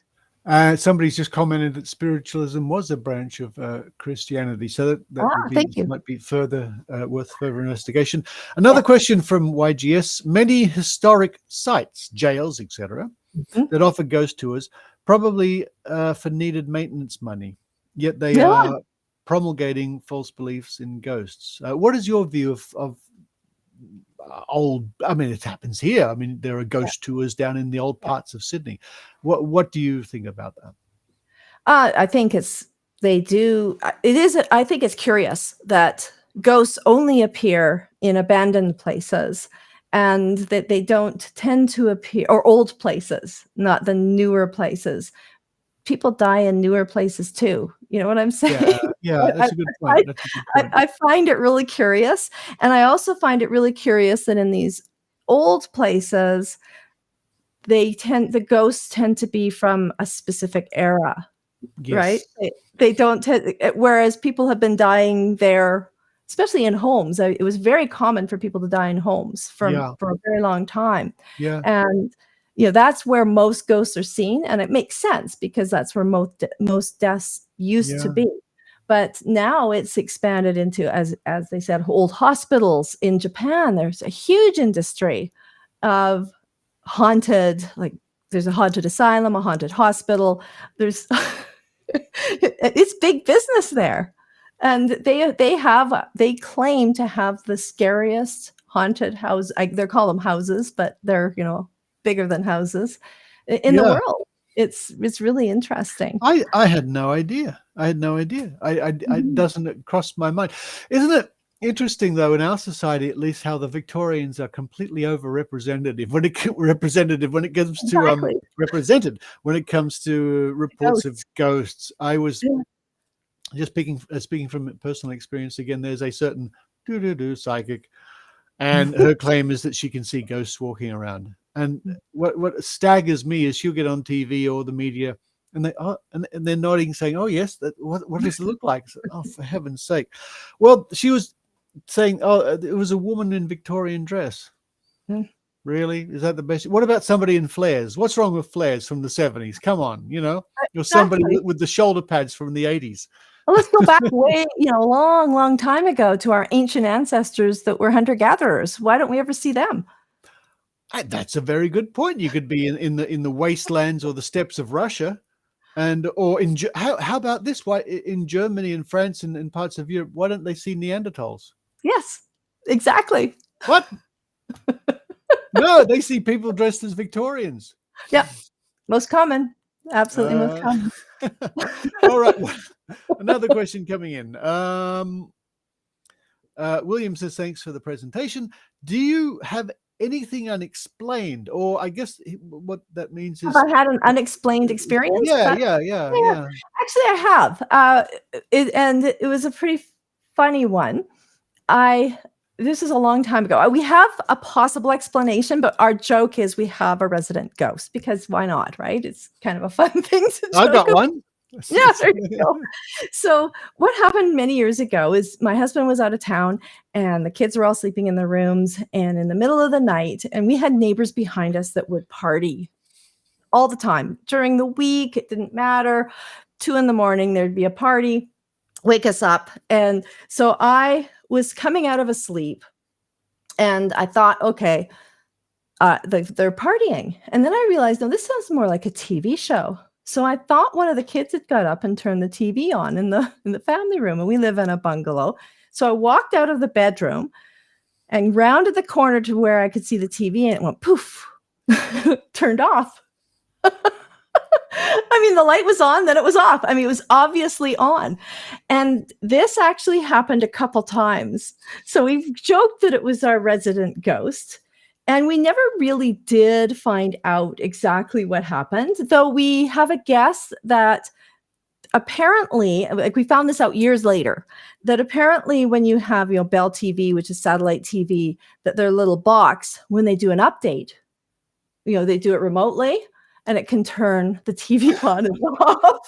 Somebody's just commented that spiritualism was a branch of Christianity, so that might be further worth further investigation. Another question from YGS: many historic sites, jails, etc., that offer ghost tours, probably for needed maintenance money, yet they are promulgating false beliefs in ghosts. What is your view of old? I mean, it happens here. I mean, there are ghost tours down in the old parts of Sydney. What do you think about that? I think they do. It is. I think it's curious that ghosts only appear in abandoned places, and that they don't tend to appear, or old places, not the newer places. People die in newer places too. You know what I'm saying? Yeah, that's a good point. I find it really curious. And I also find it really curious that in these old places, the ghosts tend to be from a specific era, right? They don't whereas people have been dying there, especially in homes. It was very common for people to die in homes for a very long time. And that's where most ghosts are seen, and it makes sense because that's where most deaths used to be. But now it's expanded into, as they said, old hospitals. In Japan, there's a huge industry of haunted, like there's a haunted asylum, a haunted hospital. There's it's big business there, and they claim to have the scariest haunted house. They call them houses, but they're bigger than houses in the world. It's really interesting. I had no idea. It doesn't cross my mind. Isn't it interesting, though, in our society, at least, how the Victorians are completely overrepresented when it comes to represented when it comes to reports of ghosts. I was just speaking from personal experience again. There's a certain psychic, and her claim is that she can see ghosts walking around. And what staggers me is she'll get on TV or the media, and they're nodding, saying, "Oh yes, what does it look like?" So, oh, for heaven's sake! Well, she was saying, "Oh, it was a woman in Victorian dress." Really? Is that the best? What about somebody in flares? What's wrong with flares from the 70s? Come on, or somebody with the shoulder pads from the 80s. Well, let's go back way, long time ago to our ancient ancestors that were hunter-gatherers. Why don't we ever see them? That's a very good point. You could be in the wastelands or the steppes of Russia, or how about this? Why in Germany and France and parts of Europe? Why don't they see Neanderthals? Yes, exactly. What? No, they see people dressed as Victorians. Yeah, most common. Absolutely most common. All right. Another question coming in. William says, thanks for the presentation. Do you have anything unexplained? Or I guess what that means is... Have I had an unexplained experience? Yeah. Actually, I have. And it was a pretty funny one. This is a long time ago. We have a possible explanation, but our joke is we have a resident ghost, because why not, right? It's kind of a fun thing to joke. I got one. Yeah, there you go. So what happened many years ago is my husband was out of town and the kids were all sleeping in their rooms, and in the middle of the night, and we had neighbors behind us that would party all the time during the week. It didn't matter. 2 a.m, there'd be a party, wake us up. And so I was coming out of a sleep and I thought, okay, they're partying. And then I realized, no, this sounds more like a TV show. So I thought one of the kids had got up and turned the TV on in the family room, and we live in a bungalow. So I walked out of the bedroom and rounded the corner to where I could see the TV, and it went poof, turned off. I mean, the light was on, then it was off. I mean, it was obviously on. And this actually happened a couple times. So we joked that it was our resident ghost. And we never really did find out exactly what happened, though we have a guess that apparently, like we found this out years later, that apparently when you have, Bell TV, which is satellite TV, that their little box, when they do an update, they do it remotely and it can turn the TV on and off.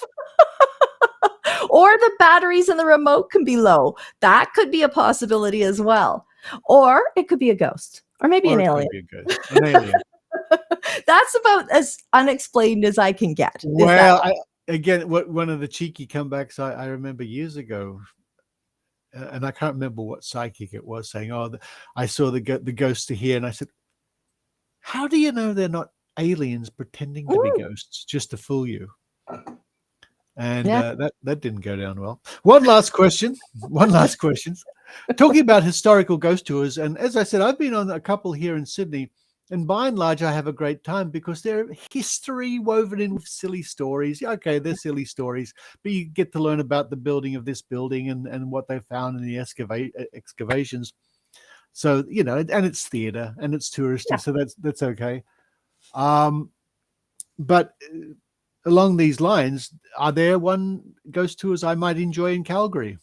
Or the batteries in the remote can be low. That could be a possibility as well. Or it could be a ghost. Or maybe an alien. An alien. That's about as unexplained as I can get. Well, one of the cheeky comebacks I remember years ago, and I can't remember what psychic it was, saying, "Oh, I saw the ghost here," and I said, "How do you know they're not aliens pretending to be ghosts just to fool you?" And that didn't go down well. One last question. Talking about historical ghost tours, and as I said, I've been on a couple here in Sydney, and by and large, I have a great time because they're history woven in with silly stories. Yeah, okay, they're silly stories, but you get to learn about the building of this building and what they found in the excavations. So, and it's theatre and it's touristy, so that's okay. But along these lines, are there ghost tours I might enjoy in Calgary?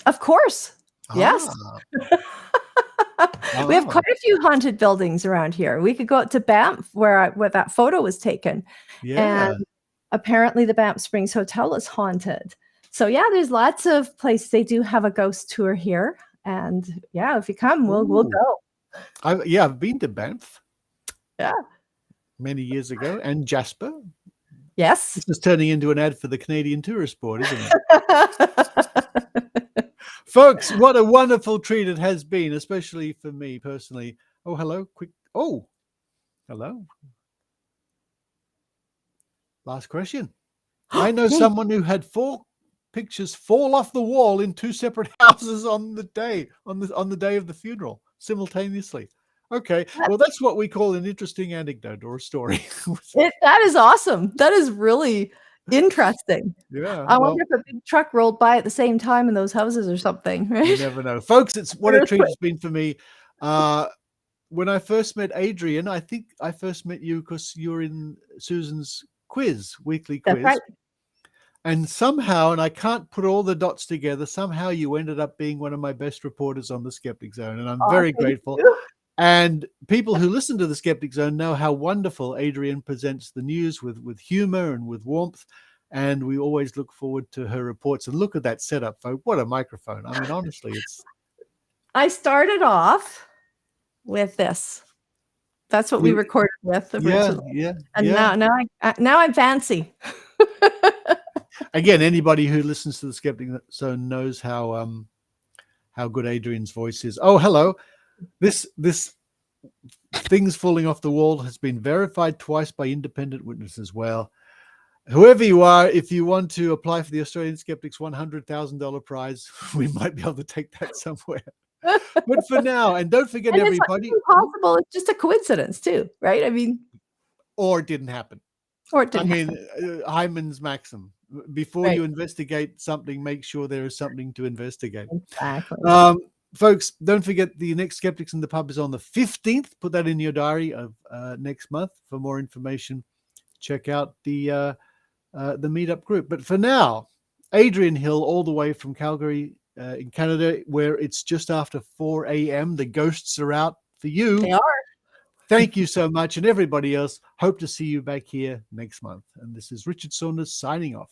Of course. Yes. We have quite a few haunted buildings around here. We could go out to Banff where that photo was taken. Yeah. And apparently the Banff Springs Hotel is haunted. So there's lots of places. They do have a ghost tour here. And if you come, we'll go. I've been to Banff. Yeah. Many years ago. And Jasper. Yes. This is turning into an ad for the Canadian Tourist Board, isn't it? Folks, what a wonderful treat it has been, especially for me personally. Oh, hello. Hello. Last question. I know someone who had 4 pictures fall off the wall in 2 separate houses on the day of the funeral simultaneously. Okay, well, that's what we call an interesting anecdote or a story. That is awesome. That is really interesting. Yeah. I wonder if a big truck rolled by at the same time in those houses or something, right? You never know. Folks, it's what a treat it's been for me. When I first met Adrienne, I think I first met you because you were in Susan's weekly quiz. That's right. And somehow, and I can't put all the dots together, somehow you ended up being one of my best reporters on the Skeptic Zone. And I'm very grateful. And people who listen to the Skeptic Zone know how wonderful Adrienne presents the news with humor and with warmth. And we always look forward to her reports. And look at that setup, folks. What a microphone. I mean, honestly, it's... I started off with this. That's what we recorded with originally. Yeah. And now I'm fancy. Again, anybody who listens to the Skeptic Zone knows how good Adrienne's voice is. Oh, hello. This things falling off the wall has been verified twice by independent witnesses as well. Whoever you are, if you want to apply for the Australian Skeptics $100,000 prize, we might be able to take that somewhere. But for now, and don't forget, And everybody, it's impossible. It's just a coincidence too, right? I mean, or it didn't happen. or it I didn't mean, happen. Hyman's maxim: before Right. you investigate something, make sure there is something to investigate. Exactly. Folks, don't forget the next Skeptics in the Pub is on the 15th. Put that in your diary of next month. For more information, check out the meetup group. But for now, Adrienne Hill, all the way from Calgary in Canada, where it's just after 4 a.m. The ghosts are out for you. They are. Thank you so much. And everybody else, hope to see you back here next month. And this is Richard Saunders signing off.